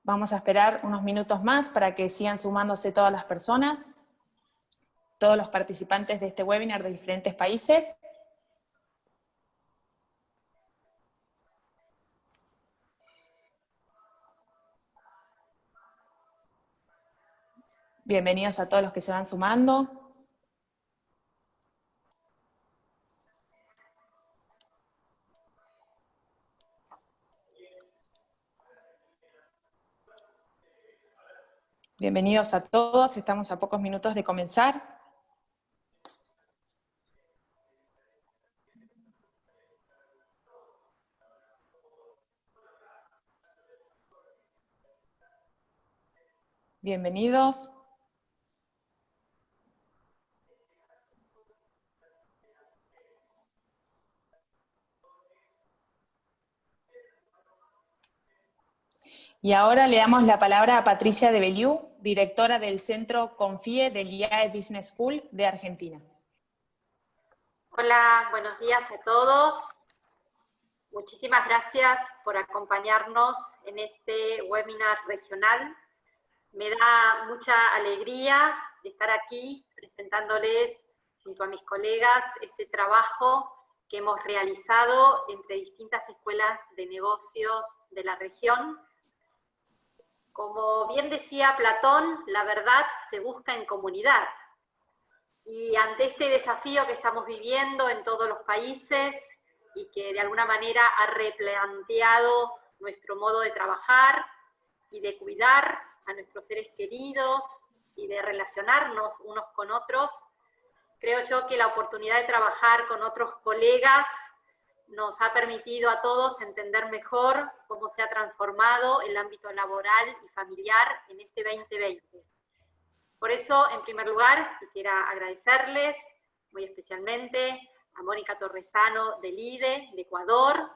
Vamos a esperar unos minutos más para que sigan sumándose todas las personas, todos los participantes de este webinar de diferentes países. Bienvenidos a todos los que se van sumando. Bienvenidos a todos, estamos a pocos minutos de comenzar. Bienvenidos. Y ahora le damos la palabra a Patricia de Belliu, directora del Centro Confie del IAE Business School de Argentina. Hola, buenos días a todos. Muchísimas gracias por acompañarnos en este webinar regional. Me da mucha alegría de estar aquí presentándoles junto a mis colegas este trabajo que hemos realizado entre distintas escuelas de negocios de la región. Como bien decía Platón, la verdad se busca en comunidad. Y ante este desafío que estamos viviendo en todos los países y que de alguna manera ha replanteado nuestro modo de trabajar y de cuidar a nuestros seres queridos y de relacionarnos unos con otros, creo yo que la oportunidad de trabajar con otros colegas nos ha permitido a todos entender mejor cómo se ha transformado el ámbito laboral y familiar en este 2020. Por eso, en primer lugar, quisiera agradecerles muy especialmente a Mónica Torresano del IDE, de Ecuador,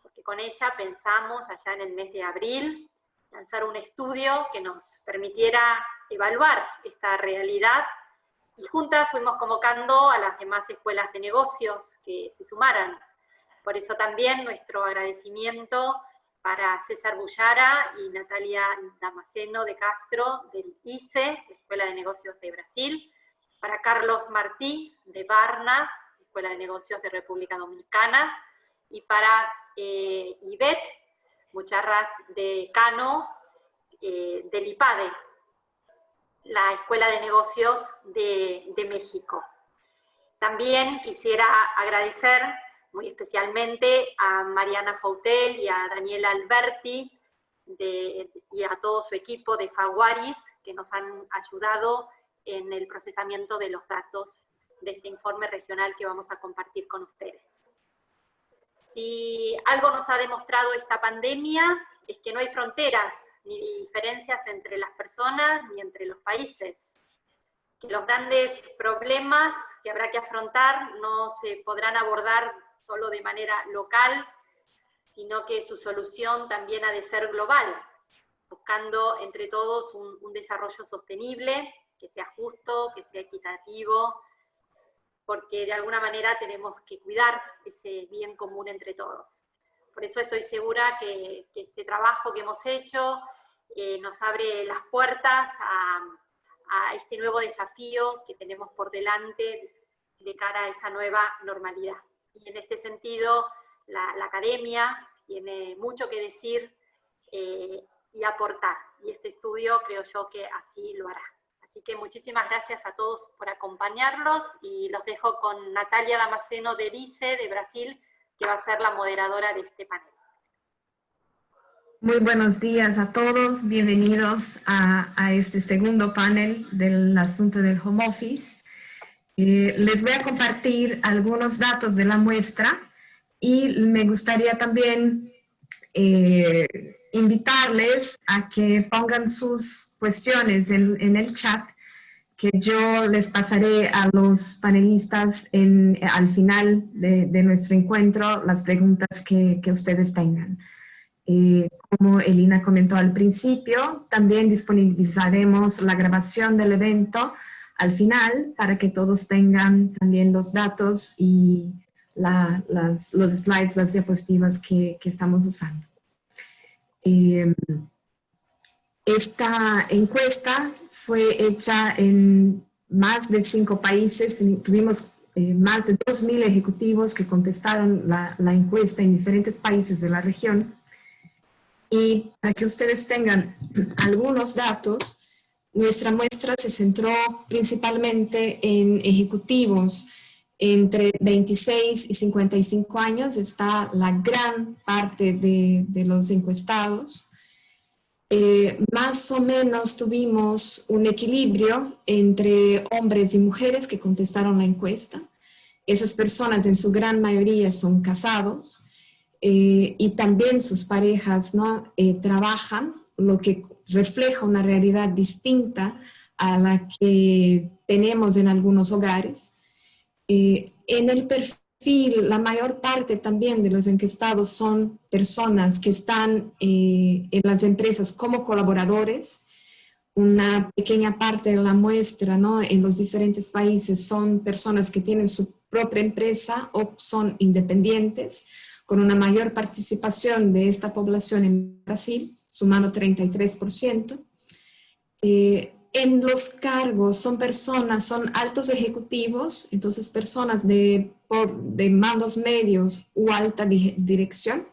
porque con ella pensamos allá en el mes de abril lanzar un estudio que nos permitiera evaluar esta realidad y juntas fuimos convocando a las demás escuelas de negocios que se sumaran. Por eso también nuestro agradecimiento para César Bullara y Natalia Damasceno de Castro del ICE, Escuela de Negocios de Brasil, para Carlos Martí de Barna, Escuela de Negocios de República Dominicana, y para Ivette Mucharras de Cano, del IPADE, la Escuela de Negocios de México. También quisiera agradecer muy especialmente a Mariana Fautel y a Daniela Alberti y a todo su equipo de Faguaris que nos han ayudado en el procesamiento de los datos de este informe regional que vamos a compartir con ustedes. Si algo nos ha demostrado esta pandemia es que no hay fronteras ni diferencias entre las personas ni entre los países. Que los grandes problemas que habrá que afrontar no se podrán abordar solo de manera local, sino que su solución también ha de ser global, buscando entre todos un desarrollo sostenible, que sea justo, que sea equitativo, porque de alguna manera tenemos que cuidar ese bien común entre todos. Por eso estoy segura que este trabajo que hemos hecho nos abre las puertas a este nuevo desafío que tenemos por delante de cara a esa nueva normalidad. Y en este sentido, la academia tiene mucho que decir y aportar. Y este estudio creo yo que así lo hará. Así que muchísimas gracias a todos por acompañarlos y los dejo con Natalia Damasceno del ICE de Brasil, que va a ser la moderadora de este panel. Muy buenos días a todos, bienvenidos a este segundo panel del asunto del home office. Les voy a compartir algunos datos de la muestra y me gustaría también invitarles a que pongan sus cuestiones en el chat, que yo les pasaré a los panelistas al final de nuestro encuentro las preguntas que ustedes tengan. Como Elina comentó al principio, también disponibilizaremos la grabación del evento al final para que todos tengan también los datos y los slides, las diapositivas que estamos usando. Esta encuesta fue hecha en más de 5 países. Tuvimos más de 2.000 ejecutivos que contestaron la encuesta en diferentes países de la región. Y para que ustedes tengan algunos datos, nuestra muestra se centró principalmente en ejecutivos entre 26 y 55 años. Está la gran parte de los encuestados. Más o menos tuvimos un equilibrio entre hombres y mujeres que contestaron la encuesta. Esas personas en su gran mayoría son casados y también sus parejas, ¿no? Trabajan, lo que refleja una realidad distinta a la que tenemos en algunos hogares. En el perfil, la mayor parte también de los encuestados son personas que están en las empresas como colaboradores. Una pequeña parte de la muestra, ¿no? En los diferentes países son personas que tienen su propia empresa o son independientes, con una mayor participación de esta población en Brasil, sumando 33%. En los cargos son altos ejecutivos, entonces personas de mandos medios u alta dirección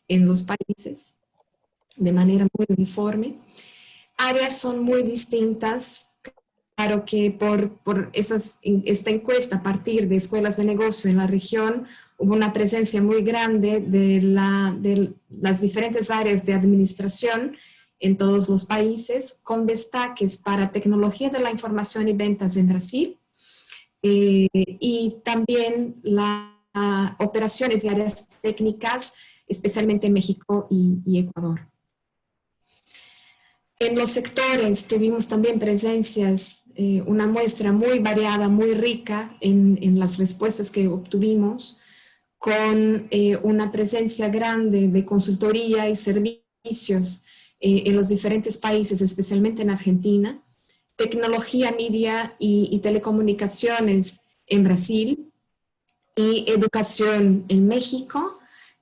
en los países, de manera muy uniforme. Áreas son muy distintas. Claro que por esta encuesta a partir de escuelas de negocio en la región, hubo una presencia muy grande de las diferentes áreas de administración en todos los países, con destaques para tecnología de la información y ventas en Brasil, y también las operaciones y áreas técnicas, especialmente en México y Ecuador. En los sectores tuvimos también presencias, una muestra muy variada, muy rica en las respuestas que obtuvimos, con una presencia grande de consultoría y servicios en los diferentes países, especialmente en Argentina, tecnología, media y telecomunicaciones en Brasil, y educación en México,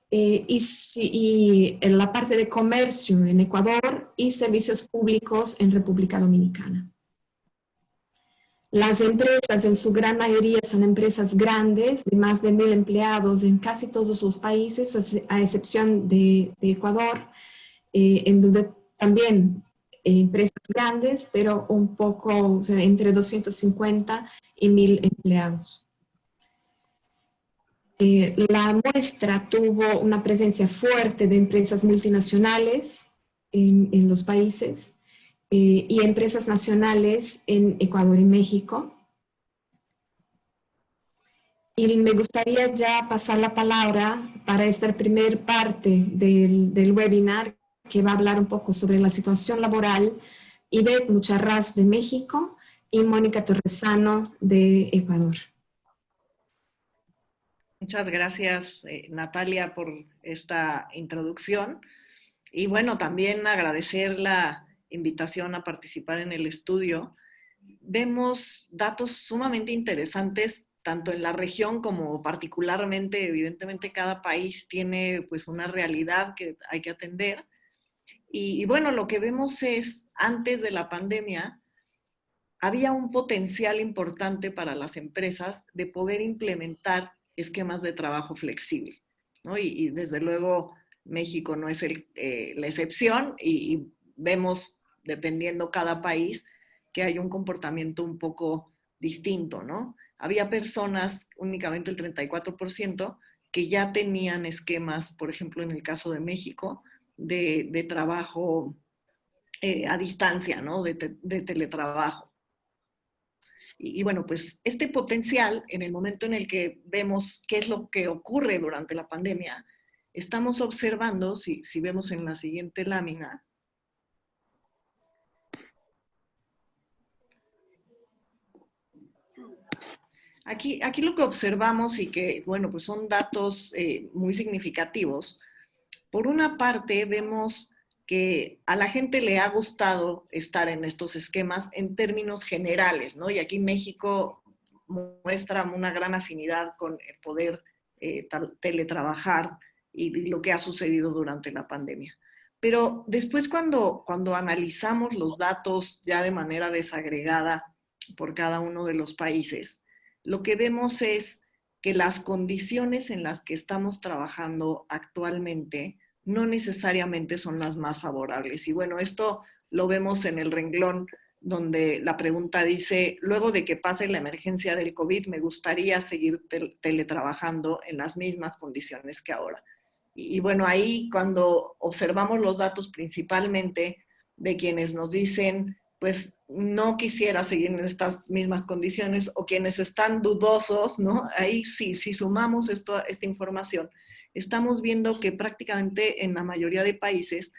y en la parte de comercio en Ecuador y servicios públicos en República Dominicana. Las empresas en su gran mayoría son empresas grandes, de más de 1.000 empleados en casi todos los países, a excepción de Ecuador, en donde también empresas grandes, pero un poco, o sea, entre 250 y 1.000 empleados. La muestra tuvo una presencia fuerte de empresas multinacionales en los países y empresas nacionales en Ecuador y México. Y me gustaría ya pasar la palabra para esta primera parte del webinar, que va a hablar un poco sobre la situación laboral, Ivette Mucharraz de México y Mónica Torresano de Ecuador. Muchas gracias, Natalia, por esta introducción. Y bueno, también agradecer la invitación a participar en el estudio. Vemos datos sumamente interesantes, tanto en la región como particularmente, evidentemente, cada país tiene pues una realidad que hay que atender. Y bueno, lo que vemos es, antes de la pandemia, había un potencial importante para las empresas de poder implementar esquemas de trabajo flexible, ¿no? Y desde luego México no es la excepción, y vemos, dependiendo cada país, que hay un comportamiento un poco distinto, ¿no? Había personas, únicamente el 34%, que ya tenían esquemas, por ejemplo, en el caso de México, de trabajo a distancia, ¿no? De teletrabajo. Y bueno, pues este potencial, en el momento en el que vemos qué es lo que ocurre durante la pandemia, estamos observando, si vemos en la siguiente lámina, aquí lo que observamos, y que, bueno, pues son datos muy significativos. Por una parte, vemos que a la gente le ha gustado estar en estos esquemas en términos generales, ¿no? Y aquí México muestra una gran afinidad con el poder teletrabajar y lo que ha sucedido durante la pandemia. Pero después cuando analizamos los datos ya de manera desagregada por cada uno de los países, lo que vemos es que las condiciones en las que estamos trabajando actualmente no necesariamente son las más favorables. Y bueno, esto lo vemos en el renglón donde la pregunta dice, luego de que pase la emergencia del COVID, me gustaría seguir teletrabajando en las mismas condiciones que ahora. Y bueno, ahí cuando observamos los datos principalmente de quienes nos dicen, pues no quisiera seguir en estas mismas condiciones, o quienes están dudosos, ¿no? Ahí sí, si sumamos esta información, estamos viendo que prácticamente en la mayoría de países,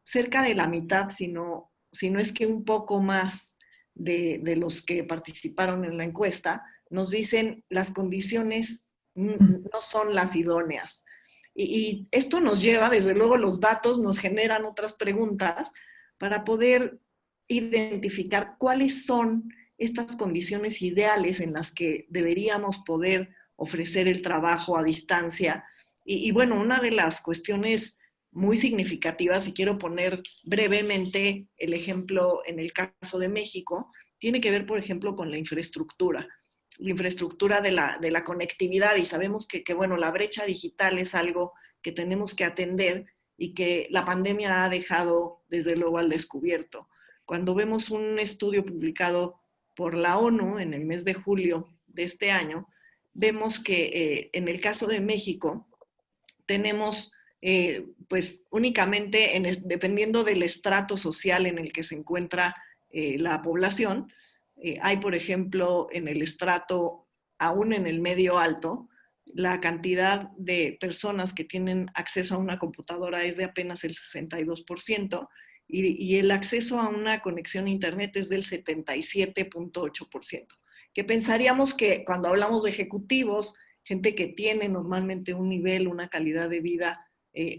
cerca de la mitad, si no es que un poco más de los que participaron en la encuesta, nos dicen las condiciones no son las idóneas. Y esto nos lleva, desde luego los datos nos generan otras preguntas para poder identificar cuáles son estas condiciones ideales en las que deberíamos poder ofrecer el trabajo a distancia. Y bueno, una de las cuestiones muy significativas, y quiero poner brevemente el ejemplo en el caso de México, tiene que ver, por ejemplo, con la infraestructura de la conectividad, y sabemos que, bueno, la brecha digital es algo que tenemos que atender y que la pandemia ha dejado desde luego al descubierto. Cuando vemos un estudio publicado por la ONU en el mes de julio de este año, vemos que en el caso de México tenemos pues únicamente, dependiendo del estrato social en el que se encuentra la población, hay, por ejemplo, en el estrato, aún en el medio alto, la cantidad de personas que tienen acceso a una computadora es de apenas el 62%, y el acceso a una conexión a internet es del 77.8%. Que pensaríamos que cuando hablamos de ejecutivos, gente que tiene normalmente un nivel, una calidad de vida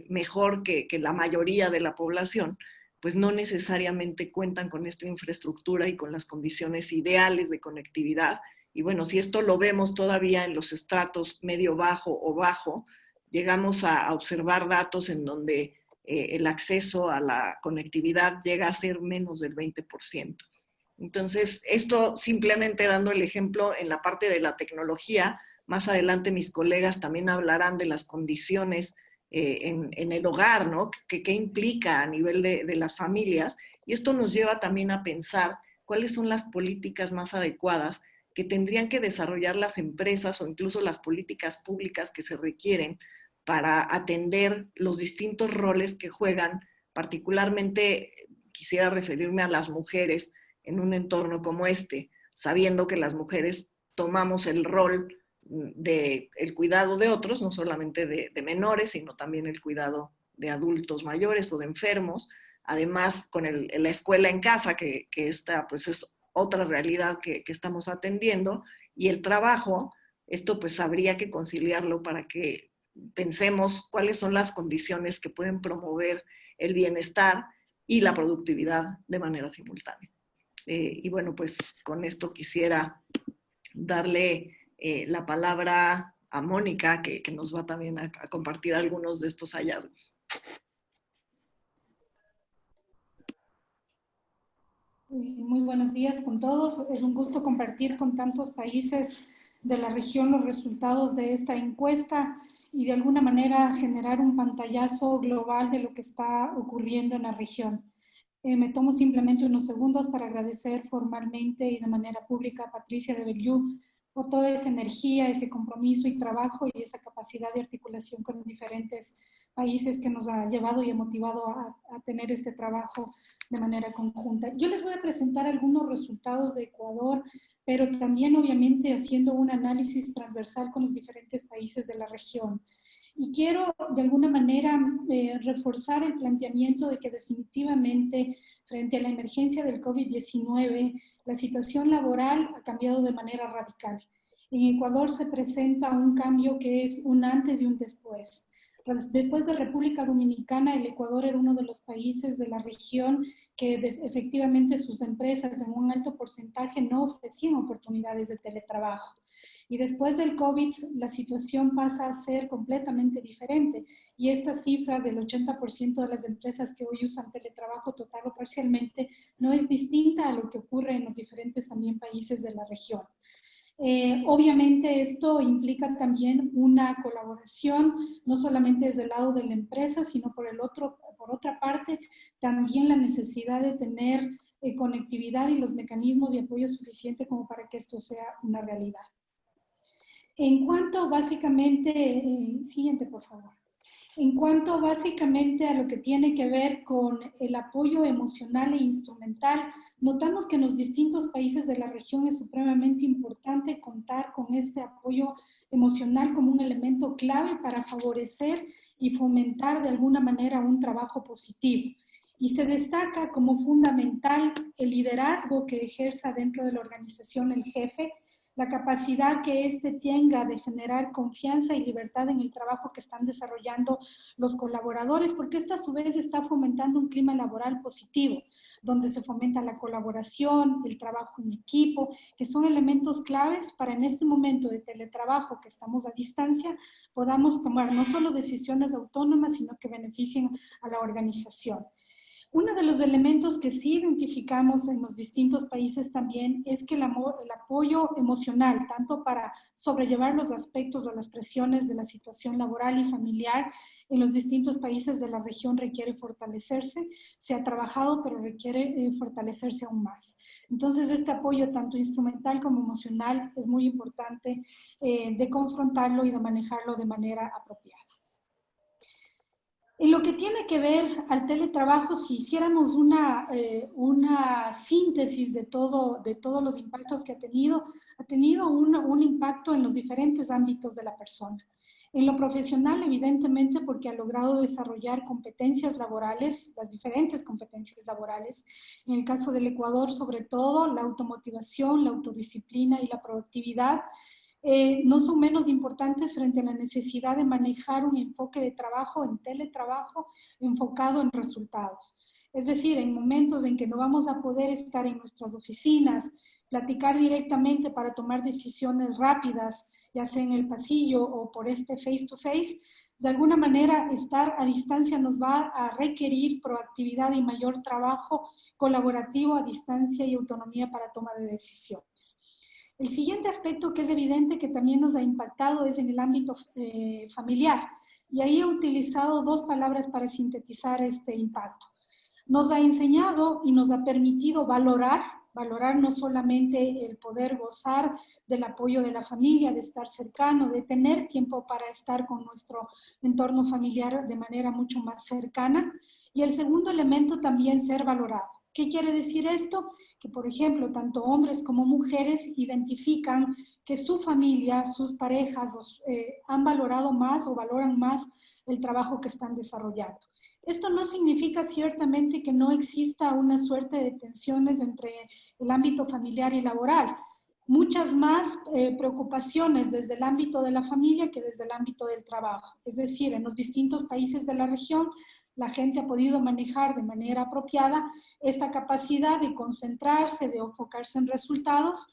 mejor que la mayoría de la población, pues no necesariamente cuentan con esta infraestructura y con las condiciones ideales de conectividad. Y bueno, si esto lo vemos todavía en los estratos medio bajo o bajo, llegamos a observar datos en donde el acceso a la conectividad llega a ser menos del 20%. Entonces, esto simplemente dando el ejemplo en la parte de la tecnología. Más adelante mis colegas también hablarán de las condiciones en el hogar, ¿no? ¿Qué implica a nivel de las familias? Y esto nos lleva también a pensar cuáles son las políticas más adecuadas que tendrían que desarrollar las empresas, o incluso las políticas públicas que se requieren para atender los distintos roles que juegan. Particularmente quisiera referirme a las mujeres en un entorno como este, sabiendo que las mujeres tomamos el rol del cuidado de otros, no solamente de menores, sino también el cuidado de adultos mayores o de enfermos. Además, con la escuela en casa, que esta pues es otra realidad que estamos atendiendo, y el trabajo, esto pues habría que conciliarlo para que pensemos cuáles son las condiciones que pueden promover el bienestar y la productividad de manera simultánea. Y bueno, pues con esto quisiera darle la palabra a Mónica, que nos va también a compartir algunos de estos hallazgos. Muy buenos días con todos. Es un gusto compartir con tantos países de la región los resultados de esta encuesta y de alguna manera generar un pantallazo global de lo que está ocurriendo en la región. Me tomo simplemente unos segundos para agradecer formalmente y de manera pública a Patricia de Belliu por toda esa energía, ese compromiso y trabajo y esa capacidad de articulación con diferentes países que nos ha llevado y ha motivado a tener este trabajo de manera conjunta. Yo les voy a presentar algunos resultados de Ecuador, pero también obviamente haciendo un análisis transversal con los diferentes países de la región. Y quiero de alguna manera reforzar el planteamiento de que definitivamente frente a la emergencia del COVID-19, la situación laboral ha cambiado de manera radical. En Ecuador se presenta un cambio que es un antes y un después. Después de República Dominicana, el Ecuador era uno de los países de la región que efectivamente sus empresas en un alto porcentaje no ofrecían oportunidades de teletrabajo. Y después del COVID, la situación pasa a ser completamente diferente. Y esta cifra del 80% de las empresas que hoy usan teletrabajo total o parcialmente no es distinta a lo que ocurre en los diferentes también países de la región. Obviamente esto implica también una colaboración, no solamente desde el lado de la empresa, sino por otra parte, también la necesidad de tener conectividad y los mecanismos de apoyo suficiente como para que esto sea una realidad. En cuanto básicamente, siguiente por favor. En cuanto básicamente a lo que tiene que ver con el apoyo emocional e instrumental, notamos que en los distintos países de la región es supremamente importante contar con este apoyo emocional como un elemento clave para favorecer y fomentar de alguna manera un trabajo positivo. Y se destaca como fundamental el liderazgo que ejerza dentro de la organización el jefe, la capacidad que éste tenga de generar confianza y libertad en el trabajo que están desarrollando los colaboradores, porque esto a su vez está fomentando un clima laboral positivo, donde se fomenta la colaboración, el trabajo en equipo, que son elementos claves para en este momento de teletrabajo que estamos a distancia, podamos tomar no solo decisiones autónomas, sino que beneficien a la organización. Uno de los elementos que sí identificamos en los distintos países también es que el apoyo emocional, tanto para sobrellevar los aspectos o las presiones de la situación laboral y familiar en los distintos países de la región requiere fortalecerse. Se ha trabajado, pero requiere fortalecerse aún más. Entonces, este apoyo tanto instrumental como emocional es muy importante de confrontarlo y de manejarlo de manera apropiada. En lo que tiene que ver al teletrabajo, si hiciéramos una síntesis de todos los impactos que ha tenido un impacto en los diferentes ámbitos de la persona. En lo profesional, evidentemente, porque ha logrado desarrollar competencias laborales, las diferentes competencias laborales. En el caso del Ecuador, sobre todo, la automotivación, la autodisciplina y la productividad, no son menos importantes frente a la necesidad de manejar un enfoque de trabajo en teletrabajo enfocado en resultados. Es decir, en momentos en que no vamos a poder estar en nuestras oficinas, platicar directamente para tomar decisiones rápidas, ya sea en el pasillo o por este face to face, de alguna manera estar a distancia nos va a requerir proactividad y mayor trabajo colaborativo a distancia y autonomía para toma de decisiones. El siguiente aspecto que es evidente que también nos ha impactado es en el ámbito familiar. Y ahí he utilizado dos palabras para sintetizar este impacto. Nos ha enseñado y nos ha permitido valorar no solamente el poder gozar del apoyo de la familia, de estar cercano, de tener tiempo para estar con nuestro entorno familiar de manera mucho más cercana. Y el segundo elemento también ser valorado. ¿Qué quiere decir esto? Que, por ejemplo, tanto hombres como mujeres identifican que su familia, sus parejas han valorado más o valoran más el trabajo que están desarrollando. Esto no significa ciertamente que no exista una suerte de tensiones entre el ámbito familiar y laboral. Muchas más preocupaciones desde el ámbito de la familia que desde el ámbito del trabajo. Es decir, en los distintos países de la región, la gente ha podido manejar de manera apropiada esta capacidad de concentrarse, de enfocarse en resultados.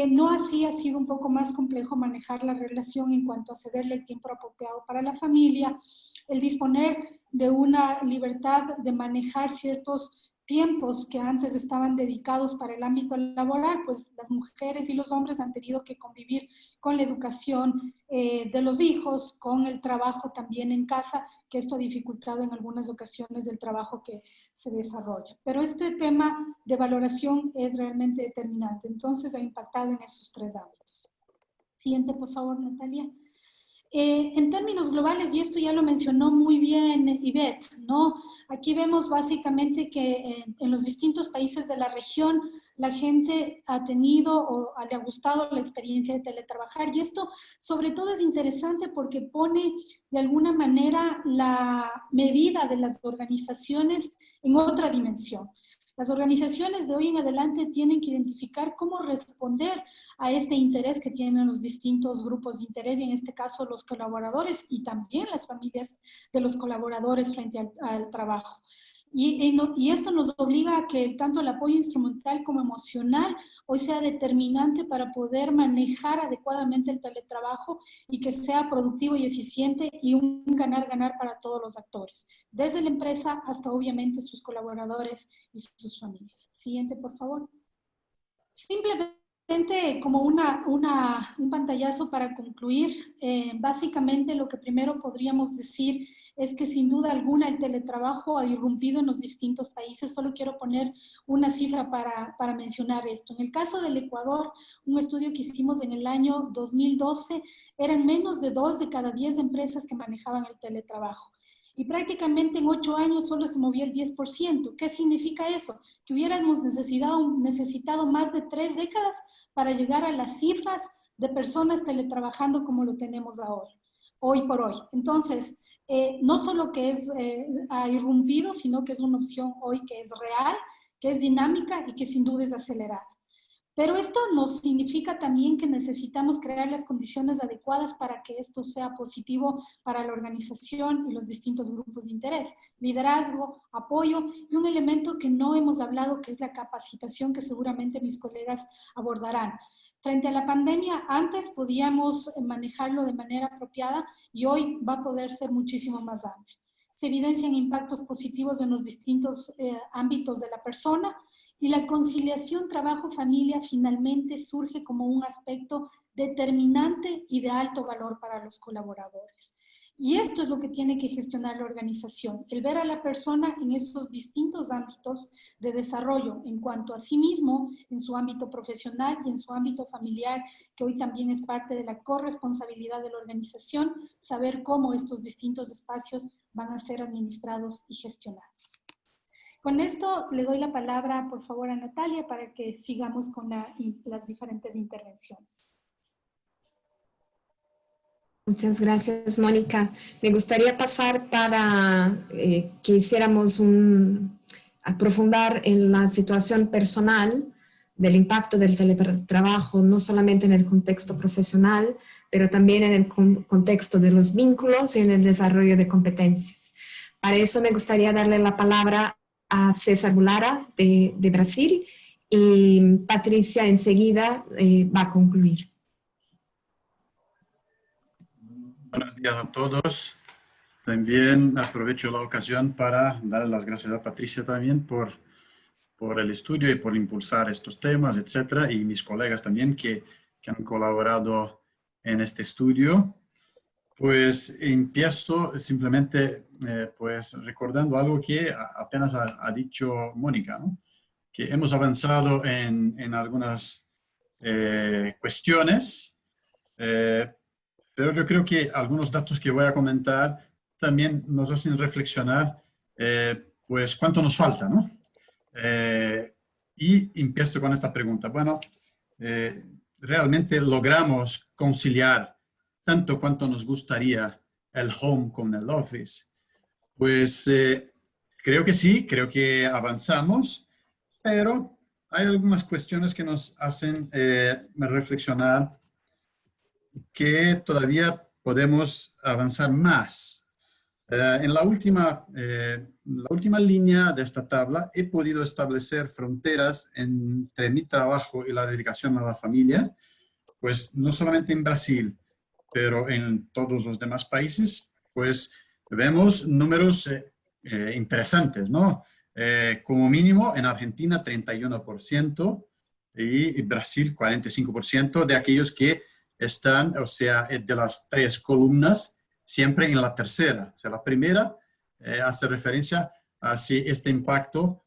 No así ha sido un poco más complejo manejar la relación en cuanto a cederle el tiempo apropiado para la familia, el disponer de una libertad de manejar ciertos tiempos que antes estaban dedicados para el ámbito laboral, pues las mujeres y los hombres han tenido que convivir con la educación de los hijos, con el trabajo también en casa, que esto ha dificultado en algunas ocasiones el trabajo que se desarrolla. Pero este tema de valoración es realmente determinante, entonces ha impactado en esos tres ámbitos. Siguiente, por favor, Natalia. En términos globales, y esto ya lo mencionó muy bien Ivette, ¿no? Aquí vemos básicamente que en los distintos países de la región la gente ha tenido o le ha gustado la experiencia de teletrabajar, y esto sobre todo es interesante porque pone de alguna manera la medida de las organizaciones en otra dimensión. Las organizaciones de hoy en adelante tienen que identificar cómo responder a este interés que tienen los distintos grupos de interés, y en este caso los colaboradores y también las familias de los colaboradores frente al trabajo. Y esto nos obliga a que tanto el apoyo instrumental como emocional hoy sea determinante para poder manejar adecuadamente el teletrabajo y que sea productivo y eficiente y un ganar-ganar para todos los actores, desde la empresa hasta obviamente sus colaboradores y sus familias. Siguiente, por favor. Simplemente como un pantallazo para concluir, básicamente lo que primero podríamos decir es que sin duda alguna el teletrabajo ha irrumpido en los distintos países. Solo quiero poner una cifra para mencionar esto. En el caso del Ecuador, un estudio que hicimos en el año 2012, eran menos de 2 de cada 10 empresas que manejaban el teletrabajo. Y prácticamente en 8 años solo se movía el 10%. ¿Qué significa eso? Que hubiéramos necesitado más de 3 décadas para llegar a las cifras de personas teletrabajando como lo tenemos ahora, hoy por hoy. Entonces, no solo que ha irrumpido, sino que es una opción hoy que es real, que es dinámica y que sin duda es acelerada. Pero esto nos significa también que necesitamos crear las condiciones adecuadas para que esto sea positivo para la organización y los distintos grupos de interés. Liderazgo, apoyo y un elemento que no hemos hablado, que es la capacitación, que seguramente mis colegas abordarán. Frente a la pandemia, antes podíamos manejarlo de manera apropiada y hoy va a poder ser muchísimo más amplio. Se evidencian impactos positivos en los distintos ámbitos de la persona y la conciliación trabajo-familia finalmente surge como un aspecto determinante y de alto valor para los colaboradores. Y esto es lo que tiene que gestionar la organización, el ver a la persona en estos distintos ámbitos de desarrollo en cuanto a sí mismo, en su ámbito profesional y en su ámbito familiar, que hoy también es parte de la corresponsabilidad de la organización, saber cómo estos distintos espacios van a ser administrados y gestionados. Con esto le doy la palabra, por favor, a Natalia para que sigamos con las diferentes intervenciones. Muchas gracias, Mónica. Me gustaría pasar para que hiciéramos aprofundar en la situación personal del impacto del teletrabajo, no solamente en el contexto profesional, pero también en el contexto de los vínculos y en el desarrollo de competencias. Para eso me gustaría darle la palabra a César Bulara de Brasil y Patricia enseguida va a concluir. Buenos días a todos. También aprovecho la ocasión para dar las gracias a Patricia también por el estudio y por impulsar estos temas, etcétera, y mis colegas también que han colaborado en este estudio. Pues empiezo simplemente pues recordando algo que apenas ha dicho Mónica, ¿no? Que hemos avanzado en algunas cuestiones, pero yo creo que algunos datos que voy a comentar también nos hacen reflexionar pues cuánto nos falta, ¿no? Y empiezo con esta pregunta. Bueno, ¿realmente logramos conciliar tanto cuanto nos gustaría el home con el office? Pues creo que sí, creo que avanzamos, pero hay algunas cuestiones que nos hacen reflexionar que todavía podemos avanzar más. En la última línea de esta tabla he podido establecer fronteras entre mi trabajo y la dedicación a la familia, pues no solamente en Brasil, pero en todos los demás países, pues vemos números interesantes, ¿no? Como mínimo en Argentina 31% y Brasil 45% de aquellos que están, o sea, de las 3 columnas, siempre en la tercera. O sea, la primera hace referencia a si este impacto,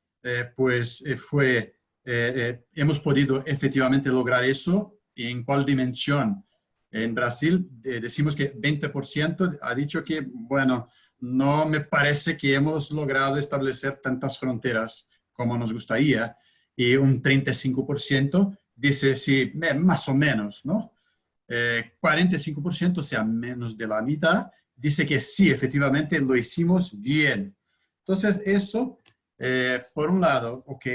hemos podido efectivamente lograr eso y en cuál dimensión. En Brasil decimos que 20% ha dicho que, bueno, no me parece que hemos logrado establecer tantas fronteras como nos gustaría. Y un 35% dice sí, más o menos, ¿no? 45%, o sea, menos de la mitad, dice que sí, efectivamente lo hicimos bien. Entonces, eso, por un lado, ok,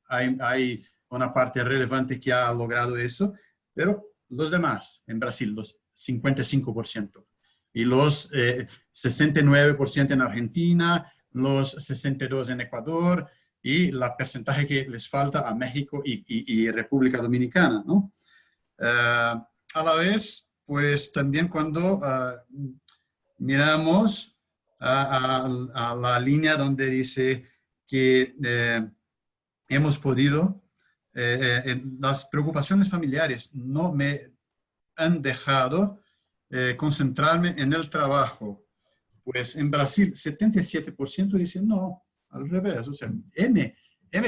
hay una parte relevante que ha logrado eso, pero los demás, en Brasil, los 55%, y los 69% en Argentina, los 62 en Ecuador y la porcentaje que les falta a México y República Dominicana, ¿no? A la vez, pues también cuando miramos a la línea donde dice que hemos podido, las preocupaciones familiares no me han dejado concentrarme en el trabajo. Pues en Brasil, 77% dicen no, al revés, o sea, heme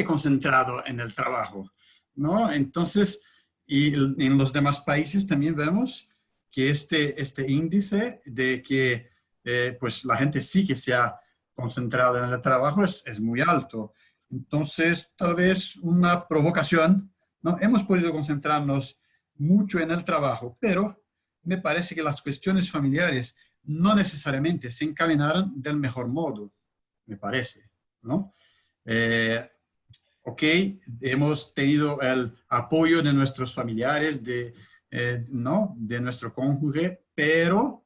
concentrado en el trabajo, ¿no? Entonces, y en los demás países también vemos que este índice de que pues la gente sí que se ha concentrado en el trabajo es muy alto. Entonces, tal vez una provocación, ¿no? Hemos podido concentrarnos mucho en el trabajo, pero me parece que las cuestiones familiares no necesariamente se encaminaron del mejor modo, me parece, ¿no? Ok, hemos tenido el apoyo de nuestros familiares, ¿no? De nuestro cónyuge, pero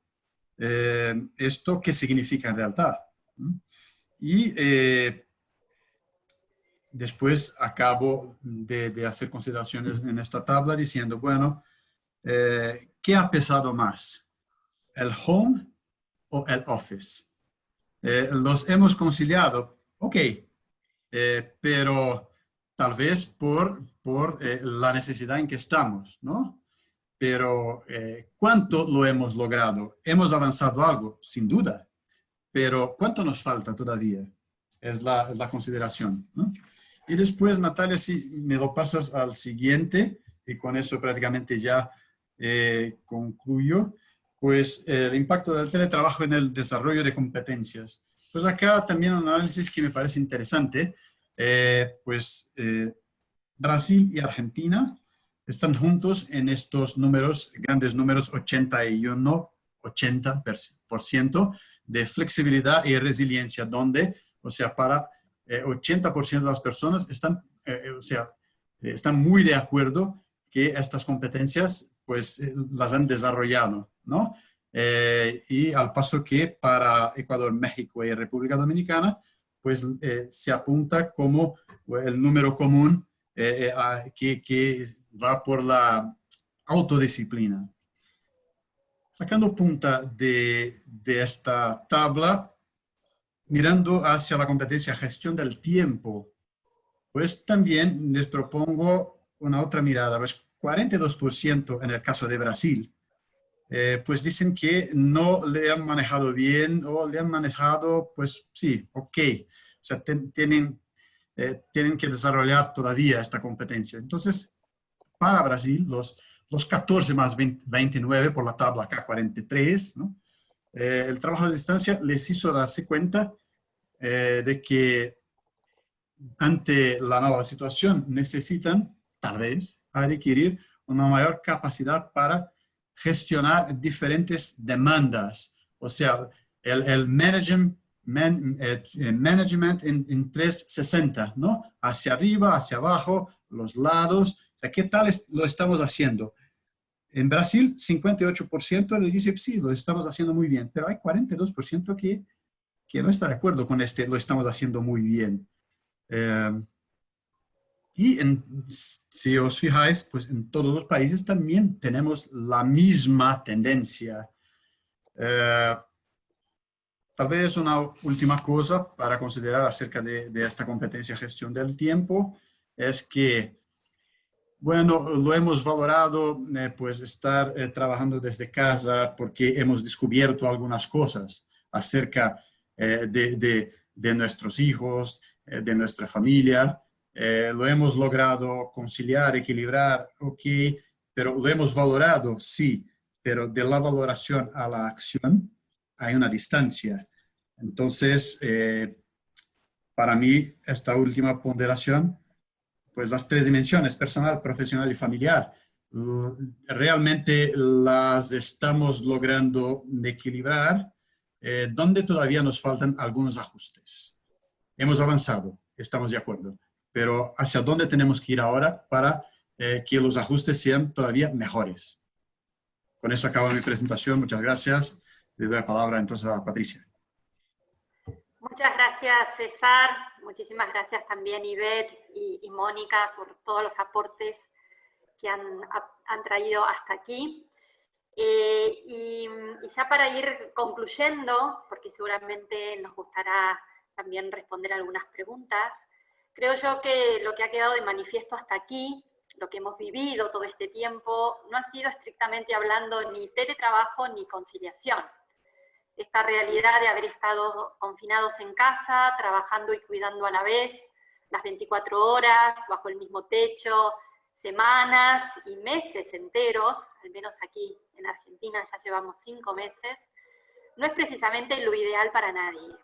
¿esto qué significa en realidad? Y después acabo de hacer consideraciones en esta tabla diciendo, bueno, ¿qué ha pesado más? ¿El home o el office? Los hemos conciliado, ok, pero tal vez por la necesidad en que estamos, ¿no? Pero ¿cuánto lo hemos logrado? ¿Hemos avanzado algo? Sin duda. Pero ¿cuánto nos falta todavía? Es la consideración, ¿no? Y después, Natalia, si me lo pasas al siguiente, y con eso prácticamente ya concluyo, pues el impacto del teletrabajo en el desarrollo de competencias. Pues acá también un análisis que me parece interesante, Brasil y Argentina están juntos en estos números, grandes números, 80% de flexibilidad y resiliencia, donde, o sea, para 80% de las personas están, están muy de acuerdo que estas competencias, pues, las han desarrollado, ¿no? Y al paso que para Ecuador, México y República Dominicana, pues se apunta como el número común que va por la autodisciplina. Sacando punta de esta tabla, mirando hacia la competencia gestión del tiempo, pues también les propongo una otra mirada. Pues 42% en el caso de Brasil, pues dicen que no le han manejado bien o le han manejado, pues sí, ok. O sea, tienen que desarrollar todavía esta competencia. Entonces, para Brasil, los 14 más 29 por la tabla acá, 43, ¿no? El trabajo a distancia les hizo darse cuenta de que ante la nueva situación necesitan, tal vez, adquirir una mayor capacidad para gestionar diferentes demandas. O sea, el management en 360, ¿no? Hacia arriba, hacia abajo, los lados. O sea, ¿qué tal lo estamos haciendo? En Brasil, 58% le dice, sí, lo estamos haciendo muy bien, pero hay 42% que no está de acuerdo con lo estamos haciendo muy bien. Si os fijáis, pues en todos los países también tenemos la misma tendencia. Tal vez una última cosa para considerar acerca de esta competencia gestión del tiempo es que, bueno, lo hemos valorado, pues estar trabajando desde casa porque hemos descubierto algunas cosas acerca de nuestros hijos, de nuestra familia. Lo hemos logrado conciliar, equilibrar, ok, pero lo hemos valorado, sí, pero de la valoración a la acción hay una distancia. Entonces, para mí, esta última ponderación, pues las tres dimensiones, personal, profesional y familiar, realmente las estamos logrando equilibrar, donde todavía nos faltan algunos ajustes. Hemos avanzado, estamos de acuerdo, pero ¿hacia dónde tenemos que ir ahora para que los ajustes sean todavía mejores? Con esto acabo mi presentación. Muchas gracias. Le doy la palabra entonces a Patricia. Muchas gracias, César. Muchísimas gracias también, Ivette y Mónica, por todos los aportes que han traído hasta aquí. Y ya para ir concluyendo, porque seguramente nos gustará también responder algunas preguntas, creo yo que lo que ha quedado de manifiesto hasta aquí, lo que hemos vivido todo este tiempo, no ha sido estrictamente hablando ni teletrabajo ni conciliación. Esta realidad de haber estado confinados en casa, trabajando y cuidando a la vez, las 24 horas, bajo el mismo techo, semanas y meses enteros, al menos aquí en Argentina ya llevamos 5 meses, no es precisamente lo ideal para nadie.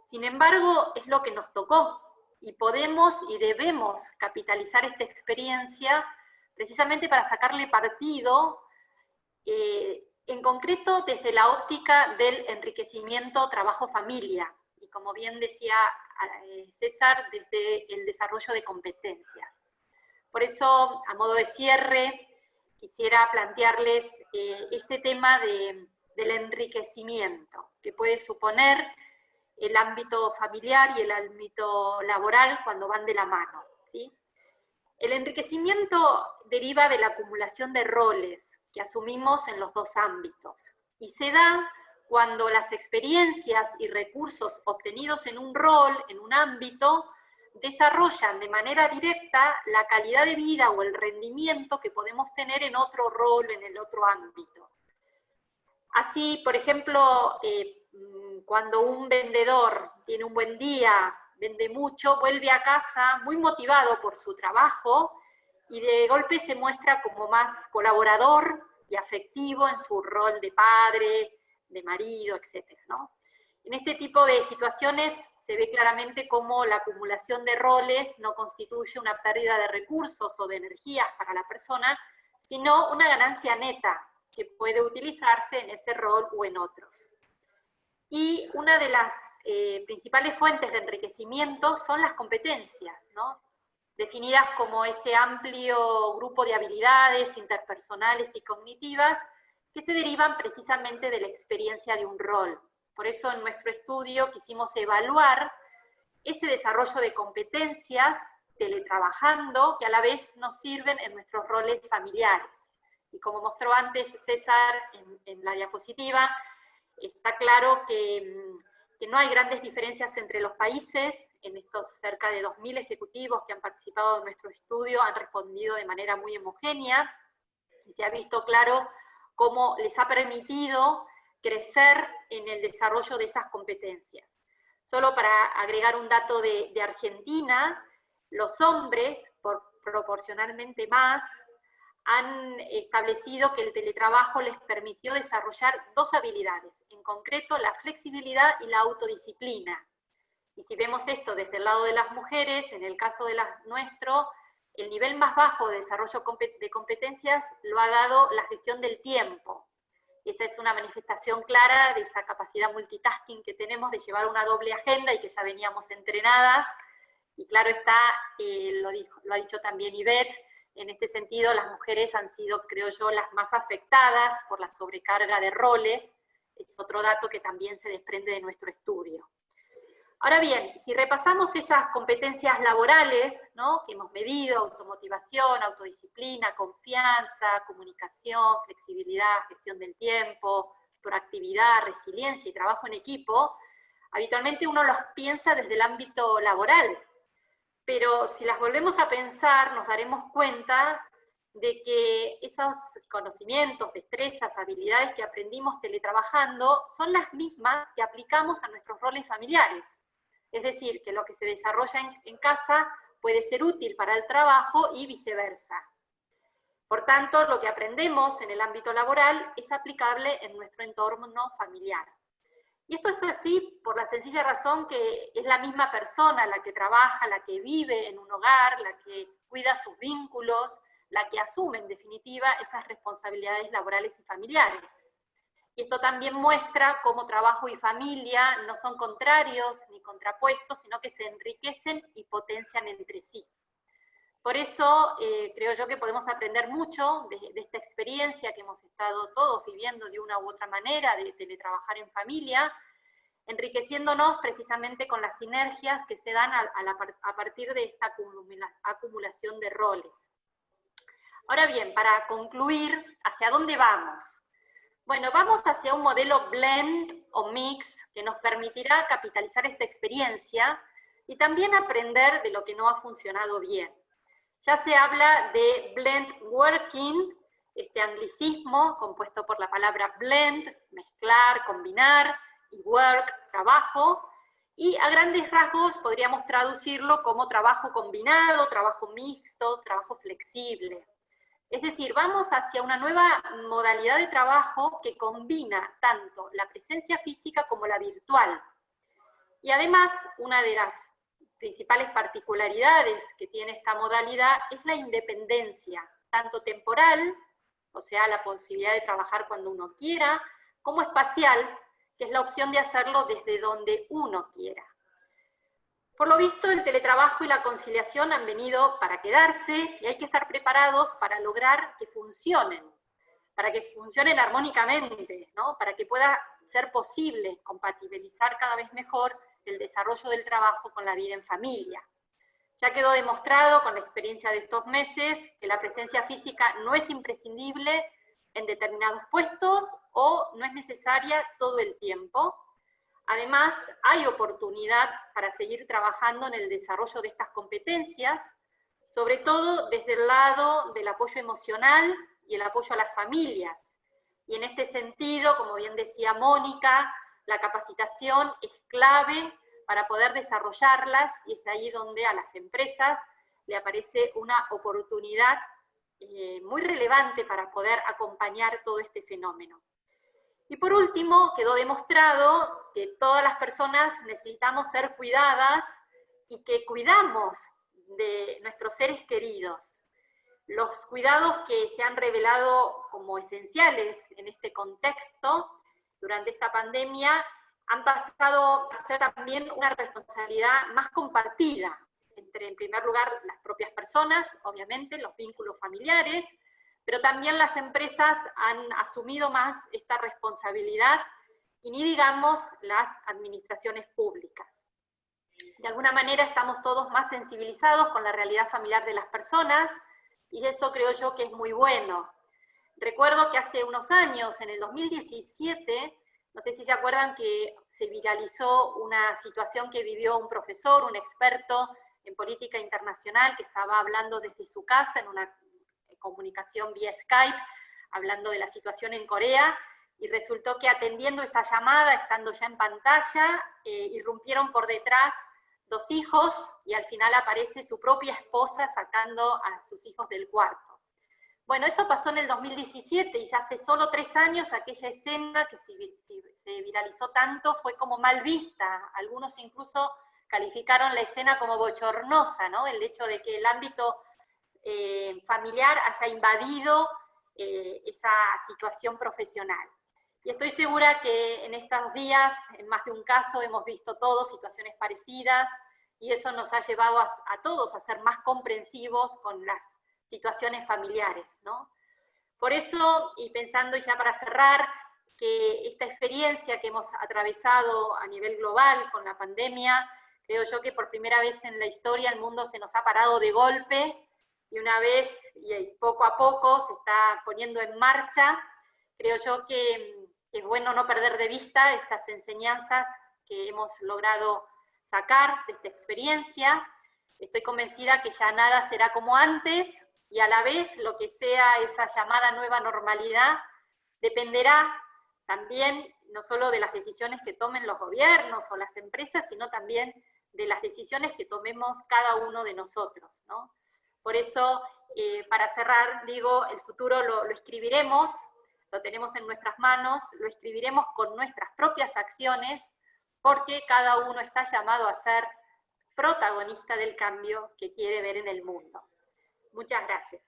Sin embargo, es lo que nos tocó, y podemos y debemos capitalizar esta experiencia precisamente para sacarle partido, en concreto desde la óptica del enriquecimiento trabajo-familia, y como bien decía César, desde el desarrollo de competencias. Por eso, a modo de cierre, quisiera plantearles este tema del enriquecimiento, que puede suponer el ámbito familiar y el ámbito laboral cuando van de la mano, ¿sí? El enriquecimiento deriva de la acumulación de roles que asumimos en los dos ámbitos, y se da cuando las experiencias y recursos obtenidos en un rol, en un ámbito, desarrollan de manera directa la calidad de vida o el rendimiento que podemos tener en otro rol, en el otro ámbito. Así, por ejemplo, cuando un vendedor tiene un buen día, vende mucho, vuelve a casa muy motivado por su trabajo y de golpe se muestra como más colaborador y afectivo en su rol de padre, de marido, etc., ¿no? En este tipo de situaciones se ve claramente cómo la acumulación de roles no constituye una pérdida de recursos o de energías para la persona, sino una ganancia neta que puede utilizarse en ese rol o en otros. Y una de las principales fuentes de enriquecimiento son las competencias, ¿no? Definidas como ese amplio grupo de habilidades interpersonales y cognitivas que se derivan precisamente de la experiencia de un rol. Por eso en nuestro estudio quisimos evaluar ese desarrollo de competencias teletrabajando que a la vez nos sirven en nuestros roles familiares. Y como mostró antes César en la diapositiva, está claro que no hay grandes diferencias entre los países. En estos cerca de 2.000 ejecutivos que han participado en nuestro estudio han respondido de manera muy homogénea, y se ha visto claro cómo les ha permitido crecer en el desarrollo de esas competencias. Solo para agregar un dato de Argentina, los hombres, proporcionalmente más, han establecido que el teletrabajo les permitió desarrollar 2 habilidades, en concreto la flexibilidad y la autodisciplina. Y si vemos esto desde el lado de las mujeres, en el caso de nuestro, el nivel más bajo de desarrollo de competencias lo ha dado la gestión del tiempo. Esa es una manifestación clara de esa capacidad multitasking que tenemos de llevar una doble agenda y que ya veníamos entrenadas. Y claro está, lo ha dicho también Ivette, en este sentido las mujeres han sido, creo yo, las más afectadas por la sobrecarga de roles. Es otro dato que también se desprende de nuestro estudio. Ahora bien, si repasamos esas competencias laborales, ¿no?, que hemos medido, automotivación, autodisciplina, confianza, comunicación, flexibilidad, gestión del tiempo, proactividad, resiliencia y trabajo en equipo, habitualmente uno los piensa desde el ámbito laboral, pero si las volvemos a pensar nos daremos cuenta de que esos conocimientos, destrezas, habilidades que aprendimos teletrabajando son las mismas que aplicamos a nuestros roles familiares. Es decir, que lo que se desarrolla en casa puede ser útil para el trabajo y viceversa. Por tanto, lo que aprendemos en el ámbito laboral es aplicable en nuestro entorno familiar. Y esto es así por la sencilla razón que es la misma persona la que trabaja, la que vive en un hogar, la que cuida sus vínculos, la que asume en definitiva esas responsabilidades laborales y familiares. Y esto también muestra cómo trabajo y familia no son contrarios ni contrapuestos, sino que se enriquecen y potencian entre sí. Por eso creo yo que podemos aprender mucho de esta experiencia que hemos estado todos viviendo de una u otra manera, de teletrabajar en familia, enriqueciéndonos precisamente con las sinergias que se dan a partir de esta acumulación de roles. Ahora bien, para concluir, ¿hacia dónde vamos? Bueno, vamos hacia un modelo blend o mix que nos permitirá capitalizar esta experiencia y también aprender de lo que no ha funcionado bien. Ya se habla de blend working, este anglicismo compuesto por la palabra blend, mezclar, combinar, y work, trabajo, y a grandes rasgos podríamos traducirlo como trabajo combinado, trabajo mixto, trabajo flexible. Es decir, vamos hacia una nueva modalidad de trabajo que combina tanto la presencia física como la virtual. Y además, una de las principales particularidades que tiene esta modalidad es la independencia, tanto temporal, o sea, la posibilidad de trabajar cuando uno quiera, como espacial, que es la opción de hacerlo desde donde uno quiera. Por lo visto, el teletrabajo y la conciliación han venido para quedarse y hay que estar preparados para lograr que funcionen armónicamente, ¿no? Para que pueda ser posible compatibilizar cada vez mejor el desarrollo del trabajo con la vida en familia. Ya quedó demostrado con la experiencia de estos meses que la presencia física no es imprescindible en determinados puestos o no es necesaria todo el tiempo. Además, hay oportunidad para seguir trabajando en el desarrollo de estas competencias, sobre todo desde el lado del apoyo emocional y el apoyo a las familias. Y en este sentido, como bien decía Mónica, la capacitación es clave para poder desarrollarlas, y es ahí donde a las empresas le aparece una oportunidad muy relevante para poder acompañar todo este fenómeno. Y por último, quedó demostrado que todas las personas necesitamos ser cuidadas y que cuidamos de nuestros seres queridos. Los cuidados que se han revelado como esenciales en este contexto durante esta pandemia han pasado a ser también una responsabilidad más compartida entre, en primer lugar, las propias personas, obviamente, los vínculos familiares, pero también las empresas han asumido más esta responsabilidad, y ni digamos las administraciones públicas. De alguna manera estamos todos más sensibilizados con la realidad familiar de las personas, y eso creo yo que es muy bueno. Recuerdo que hace unos años, en el 2017, no sé si se acuerdan que se viralizó una situación que vivió un profesor, un experto en política internacional, que estaba hablando desde su casa en una comunicación vía Skype, hablando de la situación en Corea, y resultó que atendiendo esa llamada, estando ya en pantalla, irrumpieron por detrás dos hijos, y al final aparece su propia esposa sacando a sus hijos del cuarto. Bueno, eso pasó en el 2017, y hace solo 3 años aquella escena que se viralizó tanto fue como mal vista. Algunos incluso calificaron la escena como bochornosa, ¿no? El hecho de que el ámbito familiar haya invadido esa situación profesional. Y estoy segura que en estos días, en más de un caso, hemos visto todos situaciones parecidas, y eso nos ha llevado a todos a ser más comprensivos con las situaciones familiares, ¿no? Por eso, y pensando ya para cerrar, que esta experiencia que hemos atravesado a nivel global con la pandemia, creo yo que por primera vez en la historia el mundo se nos ha parado de golpe, y una vez, y poco a poco, se está poniendo en marcha. Creo yo que es bueno no perder de vista estas enseñanzas que hemos logrado sacar de esta experiencia. Estoy convencida que ya nada será como antes, y a la vez lo que sea esa llamada nueva normalidad dependerá también no solo de las decisiones que tomen los gobiernos o las empresas, sino también de las decisiones que tomemos cada uno de nosotros, ¿no? Por eso, para cerrar, digo, el futuro lo escribiremos, lo tenemos en nuestras manos, lo escribiremos con nuestras propias acciones, porque cada uno está llamado a ser protagonista del cambio que quiere ver en el mundo. Muchas gracias.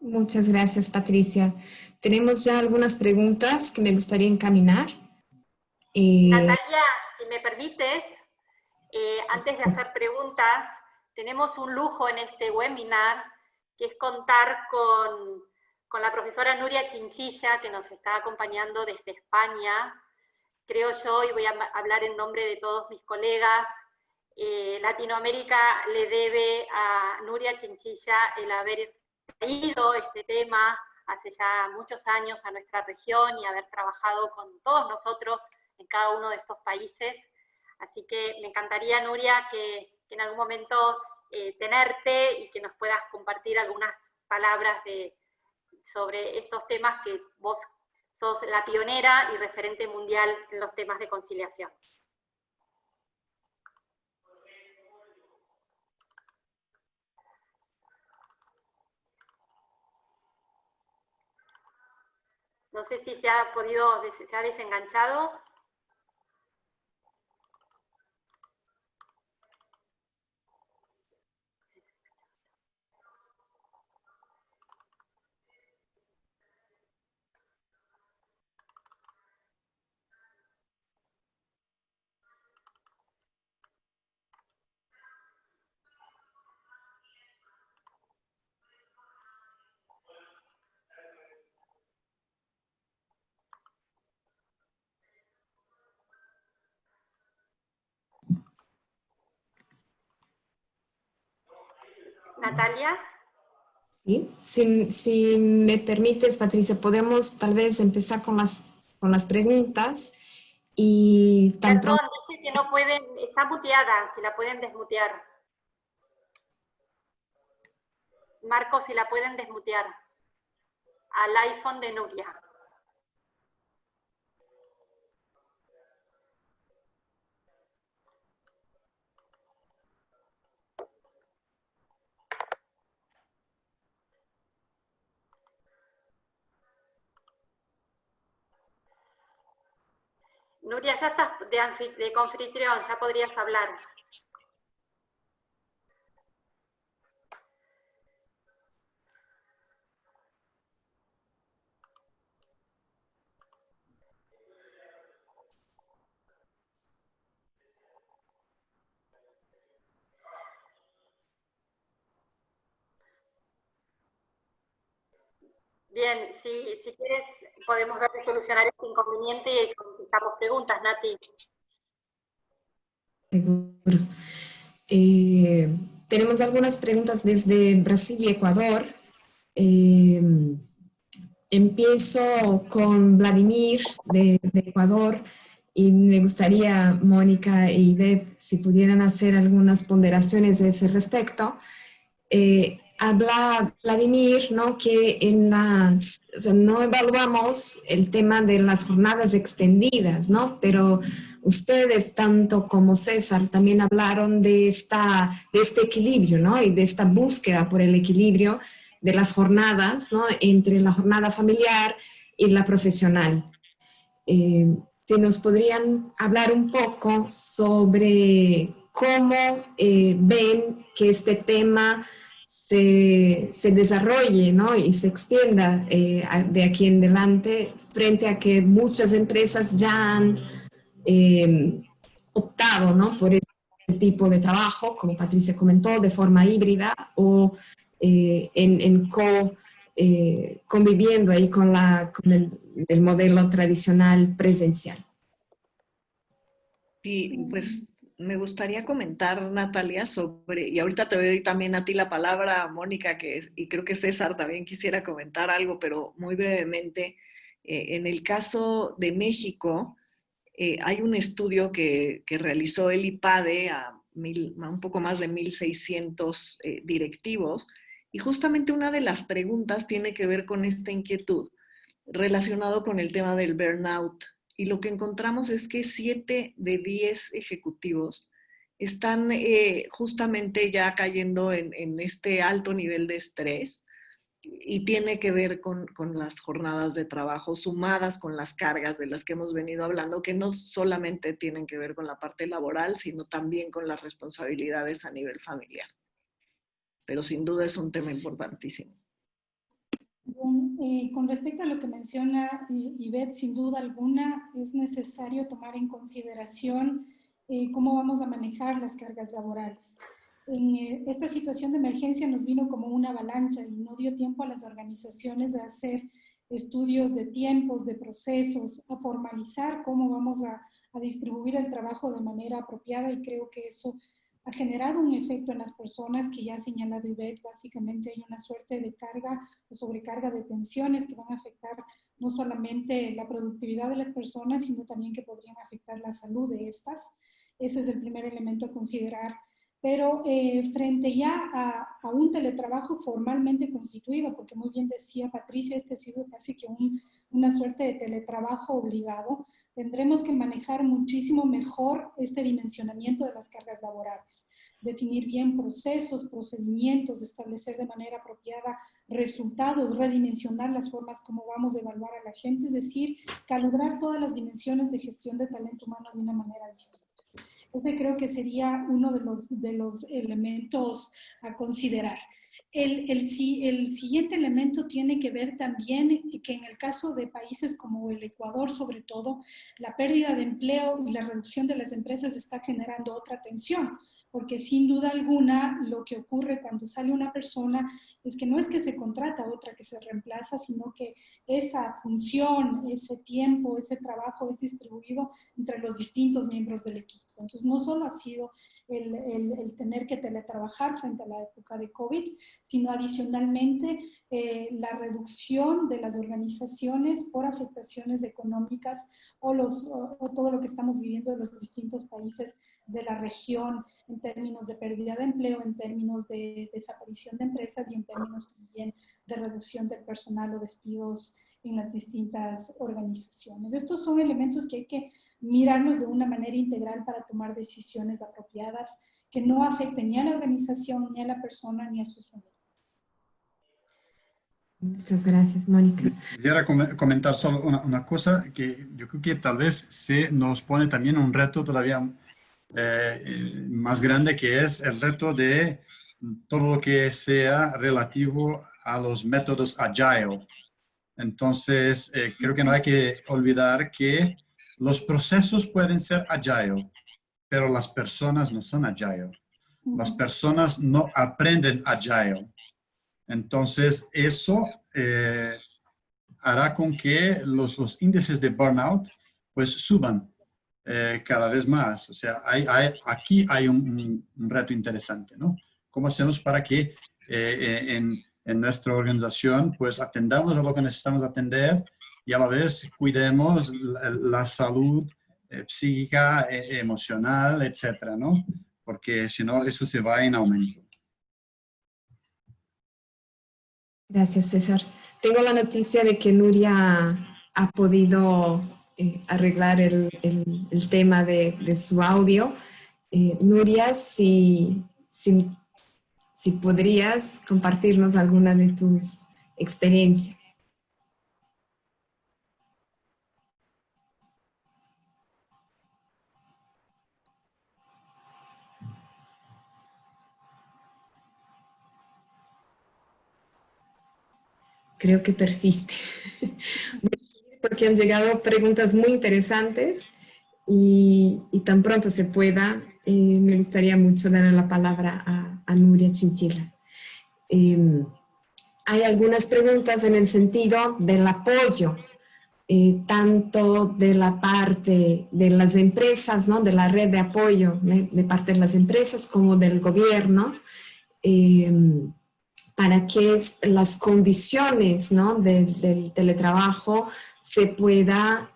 Muchas gracias, Patricia. Tenemos ya algunas preguntas que me gustaría encaminar. Natalia, si me permites, antes de hacer preguntas, tenemos un lujo en este webinar, que es contar con con la profesora Nuria Chinchilla, que nos está acompañando desde España. Creo yo, y voy a hablar en nombre de todos mis colegas, Latinoamérica le debe a Nuria Chinchilla el haber traído este tema hace ya muchos años a nuestra región y haber trabajado con todos nosotros en cada uno de estos países. Así que me encantaría, Nuria, que en algún momento tenerte y que nos puedas compartir algunas palabras sobre estos temas, que vos sos la pionera y referente mundial en los temas de conciliación. No sé si se ha desenganchado. Natalia. Sí, si me permites, Patricia, podemos tal vez empezar con las preguntas y tan Perdón, pronto... dice que no pueden, está muteada, si la pueden desmutear. Marcos, si la pueden desmutear al iPhone de Nuria. Nuria, ya estás de confitrión, ya podrías hablar. Bien, si quieres podemos ver de solucionar este inconveniente y contestamos preguntas, Nati. Seguro. Tenemos algunas preguntas desde Brasil y Ecuador. Empiezo con Vladimir de Ecuador y me gustaría, Mónica y Beth, si pudieran hacer algunas ponderaciones a ese respecto. Habla Vladimir, ¿no?, que o sea, no evaluamos el tema de las jornadas extendidas, ¿no? Pero ustedes, tanto como César, también hablaron de este equilibrio, ¿no? Y de esta búsqueda por el equilibrio de las jornadas, ¿no?, entre la jornada familiar y la profesional. Si nos podrían hablar un poco sobre cómo ven que este tema se desarrolle, ¿no?, y se extienda de aquí en adelante, frente a que muchas empresas ya han optado, ¿no?, por este tipo de trabajo, como Patricia comentó, de forma híbrida o conviviendo ahí con el modelo tradicional presencial. Sí, pues me gustaría comentar, Natalia, y ahorita te doy también a ti la palabra, Mónica, y creo que César también quisiera comentar algo, pero muy brevemente. En el caso de México, hay un estudio que realizó el IPADE a un poco más de 1,600 directivos, y justamente una de las preguntas tiene que ver con esta inquietud relacionado con el tema del burnout. Y lo que encontramos es que 7 de 10 ejecutivos están justamente ya cayendo en este alto nivel de estrés, y tiene que ver con las jornadas de trabajo sumadas con las cargas de las que hemos venido hablando, que no solamente tienen que ver con la parte laboral, sino también con las responsabilidades a nivel familiar. Pero sin duda es un tema importantísimo. Bien, con respecto a lo que menciona Ivette, sin duda alguna es necesario tomar en consideración cómo vamos a manejar las cargas laborales. Esta situación de emergencia nos vino como una avalancha y no dio tiempo a las organizaciones de hacer estudios de tiempos, de procesos, a formalizar cómo vamos a distribuir el trabajo de manera apropiada, y creo que eso ha generado un efecto en las personas que ya ha señalado Ivette. Básicamente hay una suerte de carga o sobrecarga de tensiones que van a afectar no solamente la productividad de las personas, sino también que podrían afectar la salud de estas. Ese es el primer elemento a considerar. Pero frente ya a un teletrabajo formalmente constituido, porque muy bien decía Patricia, este ha sido casi que una suerte de teletrabajo obligado, tendremos que manejar muchísimo mejor este dimensionamiento de las cargas laborales, definir bien procesos, procedimientos, establecer de manera apropiada resultados, redimensionar las formas como vamos a evaluar a la gente, es decir, calibrar todas las dimensiones de gestión de talento humano de una manera distinta. Ese creo que sería uno de los elementos a considerar. El siguiente elemento tiene que ver también que en el caso de países como el Ecuador, sobre todo, la pérdida de empleo y la reducción de las empresas está generando otra tensión, porque sin duda alguna lo que ocurre cuando sale una persona es que no es que se contrata otra que se reemplaza, sino que esa función, ese tiempo, ese trabajo es distribuido entre los distintos miembros del equipo. Entonces, no solo ha sido el tener que teletrabajar frente a la época de COVID, sino adicionalmente la reducción de las organizaciones por afectaciones económicas o todo lo que estamos viviendo en los distintos países de la región en términos de pérdida de empleo, en términos de desaparición de empresas y en términos también de reducción del personal o despidos en las distintas organizaciones. Estos son elementos que hay que mirarlos de una manera integral para tomar decisiones apropiadas que no afecten ni a la organización, ni a la persona, ni a sus familias. Muchas gracias, Mónica. Quisiera comentar solo una cosa que yo creo que tal vez se nos pone también un reto todavía más grande, que es el reto de todo lo que sea relativo a los métodos agile. Entonces, creo que no hay que olvidar que los procesos pueden ser agile, pero las personas no son agile. Las personas no aprenden agile. Entonces, eso hará con que los índices de burnout pues suban cada vez más. O sea, aquí hay un reto interesante, ¿no? ¿Cómo hacemos para que en nuestra organización pues atendamos a lo que necesitamos atender y a la vez cuidemos la salud psíquica, emocional, etcétera, ¿no? Porque si no, eso se va en aumento. Gracias, César. Tengo la noticia de que Nuria ha podido arreglar el tema de su audio. Nuria, si podrías compartirnos alguna de tus experiencias. Creo que persiste. Porque han llegado preguntas muy interesantes y tan pronto se pueda, me gustaría mucho dar la palabra a Nuria Chinchilla. Hay algunas preguntas en el sentido del apoyo, tanto de la parte de las empresas, ¿no? De la red de apoyo de parte de las empresas como del gobierno, para que las condiciones, ¿no? del teletrabajo se pueda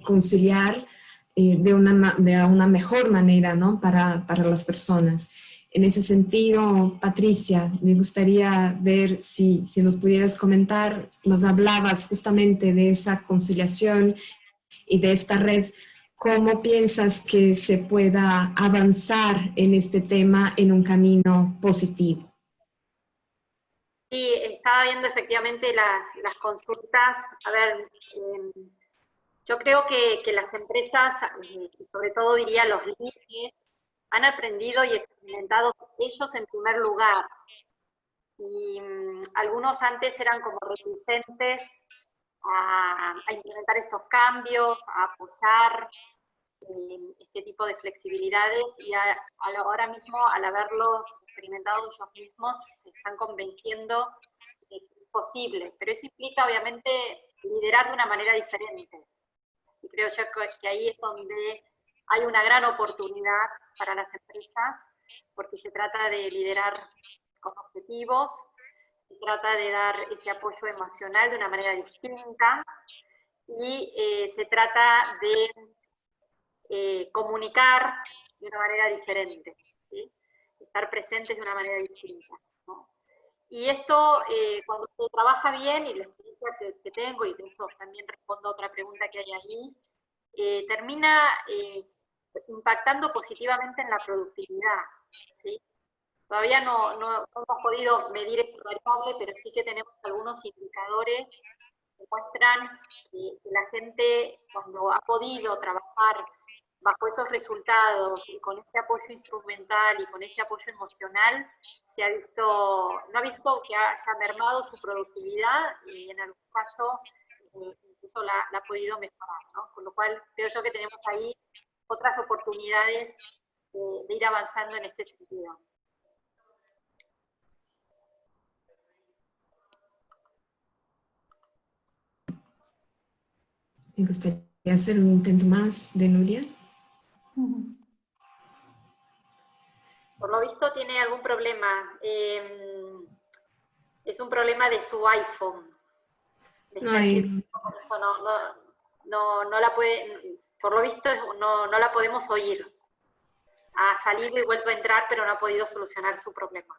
conciliar de una mejor manera, ¿no? para las personas. En ese sentido, Patricia, me gustaría ver si nos pudieras comentar, nos hablabas justamente de esa conciliación y de esta red. ¿Cómo piensas que se pueda avanzar en este tema en un camino positivo? Sí, estaba viendo efectivamente las consultas. A ver, yo creo que las empresas, y sobre todo diría los líderes, han aprendido y experimentado ellos en primer lugar. Y algunos antes eran como reticentes a implementar estos cambios, a apoyar este tipo de flexibilidades y ahora mismo, al haberlos experimentado ellos mismos, se están convenciendo de que es posible. Pero eso implica, obviamente, liderar de una manera diferente. Y creo yo que ahí es donde hay una gran oportunidad para las empresas, porque se trata de liderar con objetivos, se trata de dar ese apoyo emocional de una manera distinta y se trata de comunicar de una manera diferente, ¿sí? Estar presentes de una manera distinta, ¿no? Y esto, cuando se trabaja bien, y la experiencia que tengo, y de eso también respondo a otra pregunta que hay ahí, termina impactando positivamente en la productividad, ¿sí? Todavía no hemos podido medir ese variable, pero sí que tenemos algunos indicadores que muestran que la gente, cuando ha podido trabajar bajo esos resultados y con ese apoyo instrumental y con ese apoyo emocional, no ha visto que haya mermado su productividad y en algún caso incluso la ha podido mejorar, ¿no? Con lo cual creo yo que tenemos ahí otras oportunidades de ir avanzando en este sentido. Me gustaría hacer un intento más de Nuria. Por lo visto tiene algún problema. Es un problema de su iPhone. No la puede, por lo visto no la podemos oír. Ha salido y vuelto a entrar, pero no ha podido solucionar su problema.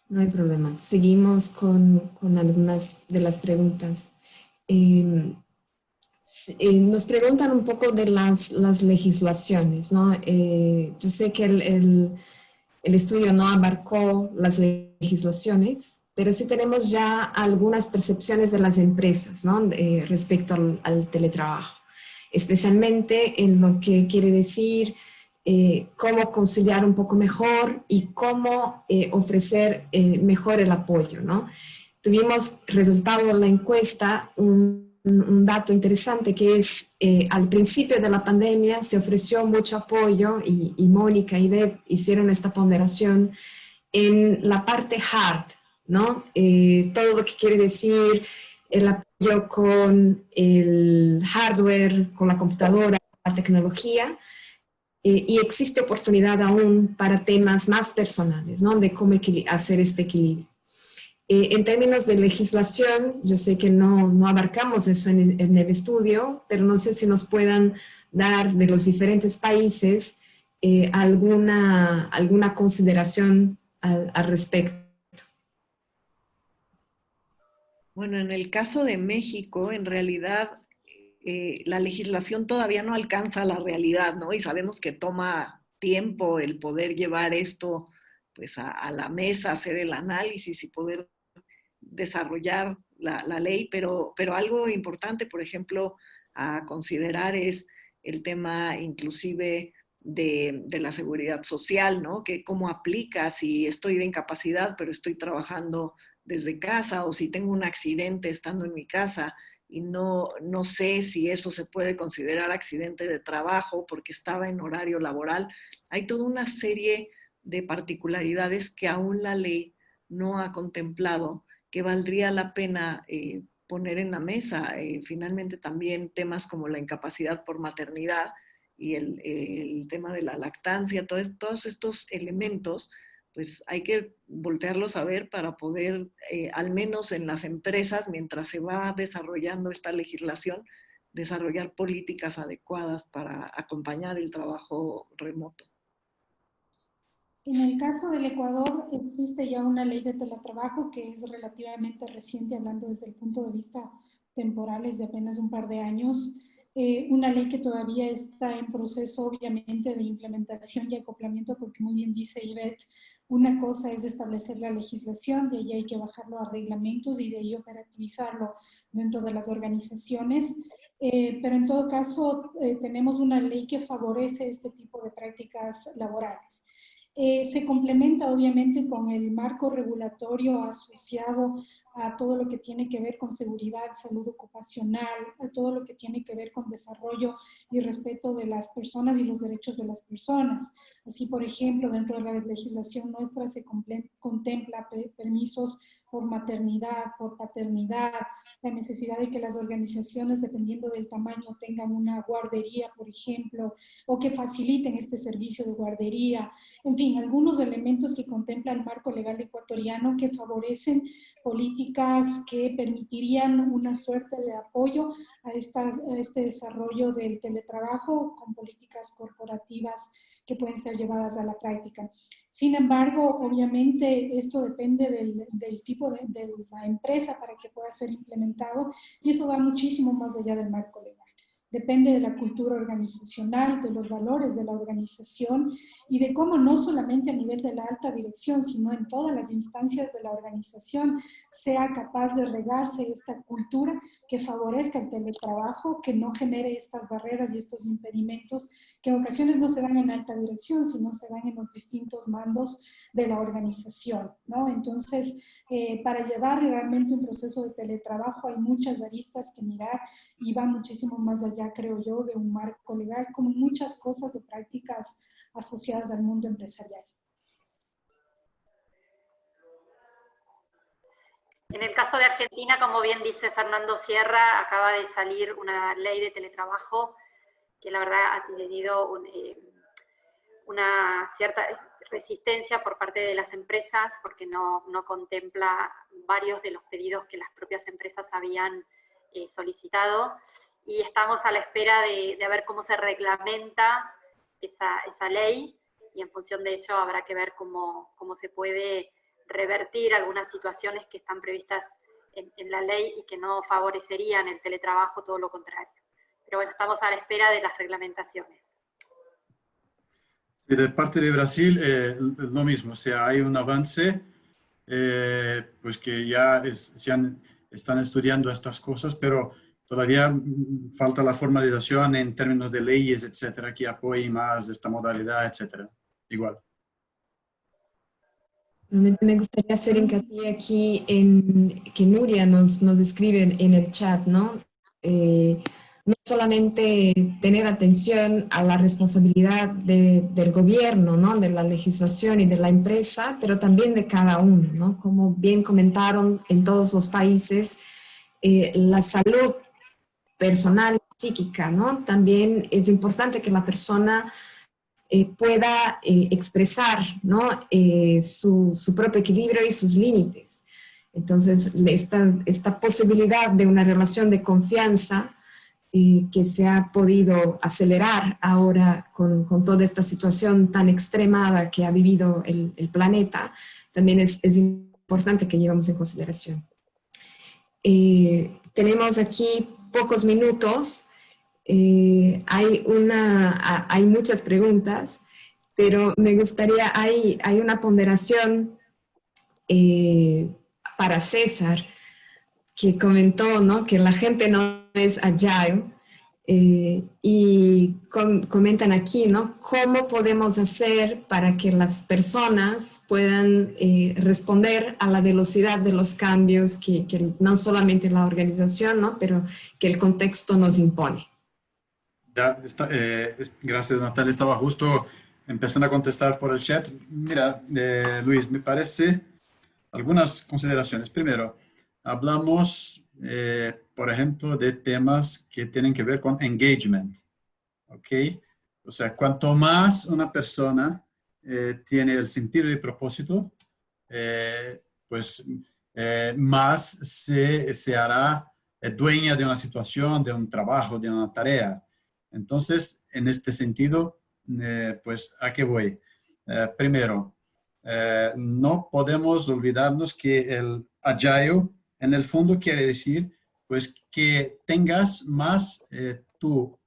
No hay problema. Seguimos con algunas de las preguntas. Nos preguntan un poco de las legislaciones, ¿no? Yo sé que el estudio no abarcó las legislaciones, pero sí tenemos ya algunas percepciones de las empresas, ¿no? Respecto al teletrabajo, especialmente en lo que quiere decir cómo conciliar un poco mejor y cómo ofrecer mejor el apoyo, ¿no? Tuvimos resultado de la encuesta, un dato interesante que es, al principio de la pandemia se ofreció mucho apoyo y Mónica y Beth hicieron esta ponderación en la parte hard, ¿no? Todo lo que quiere decir el apoyo con el hardware, con la computadora, la tecnología, y existe oportunidad aún para temas más personales, ¿no? De cómo hacer este equilibrio. En términos de legislación, yo sé que no abarcamos eso en el estudio, pero no sé si nos puedan dar de los diferentes países alguna consideración al respecto. Bueno, en el caso de México, en realidad la legislación todavía no alcanza la realidad, ¿no? Y sabemos que toma tiempo el poder llevar esto pues a la mesa, hacer el análisis y poder desarrollar la ley, pero algo importante, por ejemplo, a considerar es el tema inclusive de la seguridad social, ¿no? Que cómo aplica si estoy de incapacidad, pero estoy trabajando desde casa, o si tengo un accidente estando en mi casa y no sé si eso se puede considerar accidente de trabajo porque estaba en horario laboral. Hay toda una serie de particularidades que aún la ley no ha contemplado, que valdría la pena poner en la mesa. Finalmente también temas como la incapacidad por maternidad y el tema de la lactancia, todos estos elementos, pues hay que voltearlos a ver para poder, al menos en las empresas, mientras se va desarrollando esta legislación, desarrollar políticas adecuadas para acompañar el trabajo remoto. En el caso del Ecuador existe ya una ley de teletrabajo que es relativamente reciente, hablando desde el punto de vista temporal, es de apenas un par de años. Una ley que todavía está en proceso, obviamente, de implementación y acoplamiento, porque muy bien dice Ivette, una cosa es establecer la legislación, de ahí hay que bajarlo a reglamentos y de ahí operativizarlo dentro de las organizaciones. Pero en todo caso, tenemos una ley que favorece este tipo de prácticas laborales. Se complementa obviamente con el marco regulatorio asociado a todo lo que tiene que ver con seguridad, salud ocupacional, a todo lo que tiene que ver con desarrollo y respeto de las personas y los derechos de las personas. Así, por ejemplo, dentro de la legislación nuestra se contempla permisos por maternidad, por paternidad, la necesidad de que las organizaciones, dependiendo del tamaño, tengan una guardería, por ejemplo, o que faciliten este servicio de guardería. En fin, algunos elementos que contempla el marco legal ecuatoriano que favorecen políticas que permitirían una suerte de apoyo a este desarrollo del teletrabajo con políticas corporativas que pueden ser llevadas a la práctica. Sin embargo, obviamente esto depende del tipo de la empresa para que pueda ser implementado y eso va muchísimo más allá del marco legal. Depende de la cultura organizacional, de los valores de la organización y de cómo no solamente a nivel de la alta dirección, sino en todas las instancias de la organización sea capaz de regarse esta cultura que favorezca el teletrabajo, que no genere estas barreras y estos impedimentos que en ocasiones no se dan en alta dirección, sino se dan en los distintos mandos de la organización, ¿no? Entonces, para llevar realmente un proceso de teletrabajo hay muchas aristas que mirar y va muchísimo más allá, creo yo, de un marco legal, como muchas cosas de prácticas asociadas al mundo empresarial. En el caso de Argentina, como bien dice Fernando Sierra, acaba de salir una ley de teletrabajo que la verdad ha tenido una cierta resistencia por parte de las empresas porque no contempla varios de los pedidos que las propias empresas habían solicitado, y estamos a la espera de ver cómo se reglamenta esa ley, y en función de ello habrá que ver cómo se puede revertir algunas situaciones que están previstas en la ley y que no favorecerían el teletrabajo, todo lo contrario. Pero bueno, estamos a la espera de las reglamentaciones. Y de parte de Brasil, lo mismo, o sea, hay un avance, pues que ya están estudiando estas cosas, pero todavía falta la formalización en términos de leyes, etcétera, que apoyen más esta modalidad, etcétera. Igual. Me gustaría hacer hincapié aquí en que Nuria nos escribe en el chat, ¿no? No solamente tener atención a la responsabilidad del gobierno, ¿no? De la legislación y de la empresa, pero también de cada uno, ¿no? Como bien comentaron en todos los países, la salud personal, psíquica, ¿no? También es importante que la persona pueda expresar, ¿no? su propio equilibrio y sus límites. Entonces, esta posibilidad de una relación de confianza que se ha podido acelerar ahora con toda esta situación tan extremada que ha vivido el planeta, también es importante que llevemos en consideración. Tenemos aquí pocos minutos. Hay muchas preguntas, pero me gustaría, hay una ponderación para César, que comentó, ¿no? Que la gente no es agile, y comentan aquí, ¿no? ¿Cómo podemos hacer para que las personas puedan responder a la velocidad de los cambios que no solamente la organización, ¿no? Pero que el contexto nos impone? Ya está, gracias, Natalia. Estaba justo empezando a contestar por el chat. Mira, Luis, me parece algunas consideraciones. Primero, hablamos, por ejemplo, de temas que tienen que ver con engagement. ¿Ok? O sea, cuanto más una persona tiene el sentido de propósito, pues más se hará dueña de una situación, de un trabajo, de una tarea. Entonces, en este sentido, pues, ¿a qué voy? Primero, no podemos olvidarnos que el agile, en el fondo, quiere decir, pues, que tengas más tu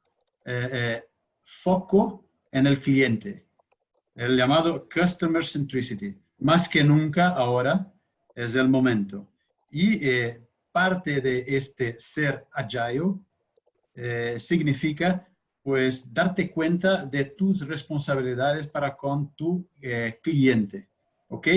foco en el cliente, el llamado Customer Centricity. Más que nunca ahora es el momento. Y parte de este ser agile significa pues darte cuenta de tus responsabilidades para con tu cliente, ¿ok?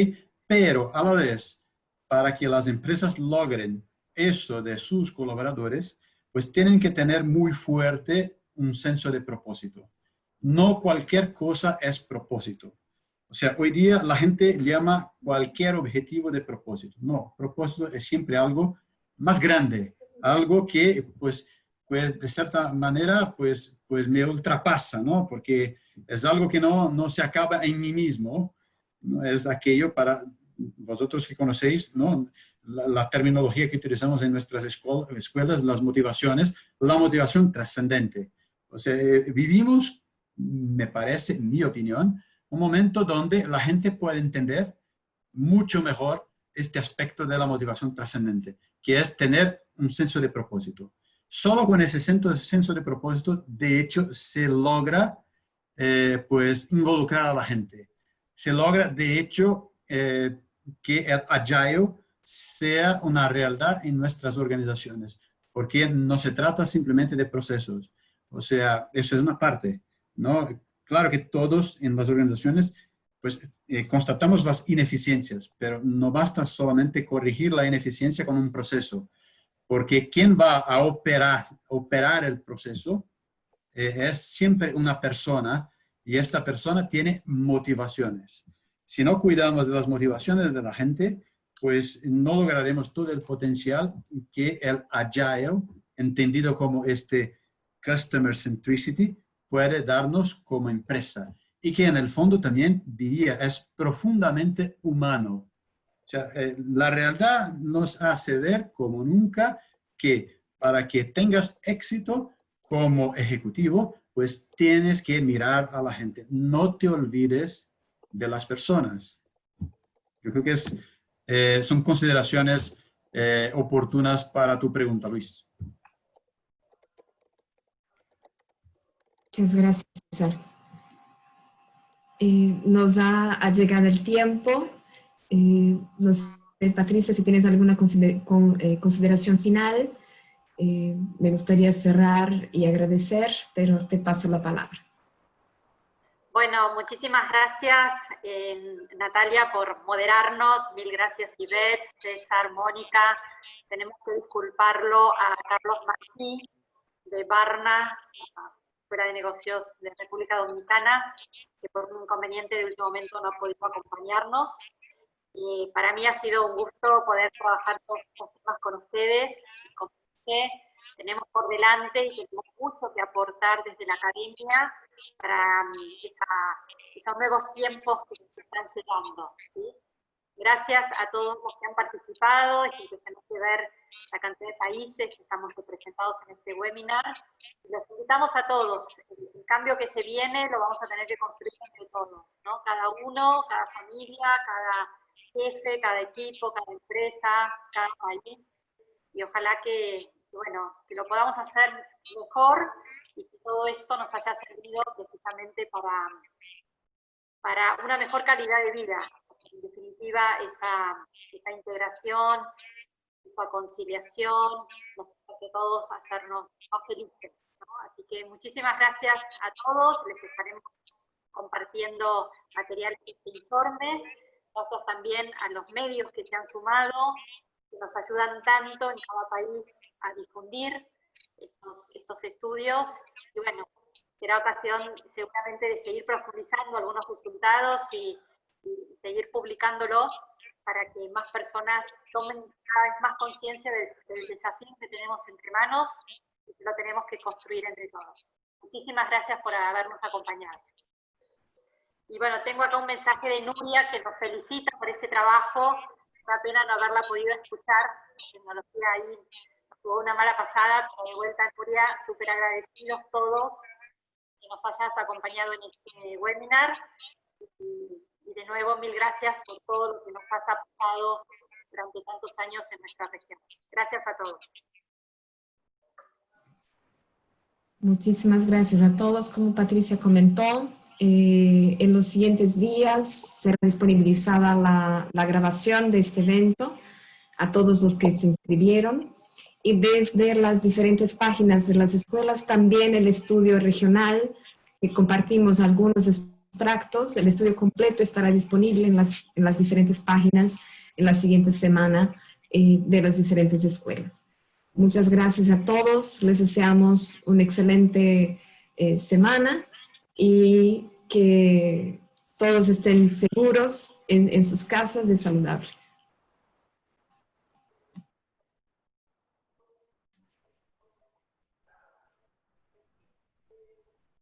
Pero a la vez para que las empresas logren eso de sus colaboradores, pues tienen que tener muy fuerte un senso de propósito. No cualquier cosa es propósito. O sea, hoy día la gente llama cualquier objetivo de propósito. No, propósito es siempre algo más grande, algo que pues de cierta manera pues me ultrapasa, ¿no? Porque es algo que no se acaba en mí mismo, ¿no? Es aquello para vosotros que conocéis, ¿no? La terminología que utilizamos en nuestras escuelas, las motivaciones, la motivación trascendente. O sea, vivimos, me parece, en mi opinión, un momento donde la gente puede entender mucho mejor este aspecto de la motivación trascendente, que es tener un senso de propósito. Solo con ese senso de propósito, de hecho, se logra pues involucrar a la gente. Se logra, de hecho, que el Agile sea una realidad en nuestras organizaciones, porque no se trata simplemente de procesos. O sea, eso es una parte, ¿no? Claro que todos en las organizaciones pues constatamos las ineficiencias, pero no basta solamente corregir la ineficiencia con un proceso, porque quien va a operar el proceso es siempre una persona, y esta persona tiene motivaciones. Si no cuidamos de las motivaciones de la gente, pues no lograremos todo el potencial que el Agile, entendido como este Customer Centricity, puede darnos como empresa. Y que en el fondo también, diría, es profundamente humano. O sea, la realidad nos hace ver como nunca que para que tengas éxito como ejecutivo, pues tienes que mirar a la gente. No te olvides de las personas. Yo creo que son consideraciones oportunas para tu pregunta, Luis. Muchas gracias, César. Nos ha llegado el tiempo. No sé, Patricia, si tienes alguna consideración final, me gustaría cerrar y agradecer, pero te paso la palabra. Bueno, muchísimas gracias, Natalia, por moderarnos. Mil gracias, Ivette, César, Mónica. Tenemos que disculparlo a Carlos Martí, de Barna, Escuela de Negocios de República Dominicana, que por un inconveniente de último momento no ha podido acompañarnos. Para mí ha sido un gusto poder trabajar todos estos temas con ustedes. Como dije, tenemos por delante y tenemos mucho que aportar desde la academia para esos nuevos tiempos que están llegando, ¿sí? Gracias a todos los que han participado. Es impresionante ver la cantidad de países que estamos representados en este webinar. Los invitamos a todos. El cambio que se viene lo vamos a tener que construir entre todos, ¿no? Cada uno, cada familia, cada jefe, cada equipo, cada empresa, cada país. Y ojalá que lo podamos hacer mejor y que todo esto nos haya servido precisamente para una mejor calidad de vida. En definitiva, esa integración, esa conciliación, nos hace a todos hacernos más felices, ¿no? Así que muchísimas gracias a todos, les estaremos compartiendo material de este informe. Gracias también a los medios que se han sumado, que nos ayudan tanto en cada país a difundir estos estudios. Y bueno, será ocasión seguramente de seguir profundizando algunos resultados y seguir publicándolos para que más personas tomen cada vez más conciencia del desafío que tenemos entre manos y que lo tenemos que construir entre todos. Muchísimas gracias por habernos acompañado. Y bueno, tengo acá un mensaje de Nuria que nos felicita por este trabajo. Una pena no haberla podido escuchar. La tecnología ahí tuvo una mala pasada, pero de vuelta, Nuria, súper agradecidos todos que nos hayas acompañado en este webinar. Y de nuevo, mil gracias por todo lo que nos has aportado durante tantos años en nuestra región. Gracias a todos. Muchísimas gracias a todos. Como Patricia comentó, en los siguientes días será disponibilizada la grabación de este evento a todos los que se inscribieron. Y desde las diferentes páginas de las escuelas, también el estudio regional, que compartimos algunos extractos. El estudio completo estará disponible en las diferentes páginas en la siguiente semana de las diferentes escuelas. Muchas gracias a todos, les deseamos una excelente semana y que todos estén seguros en sus casas y saludables.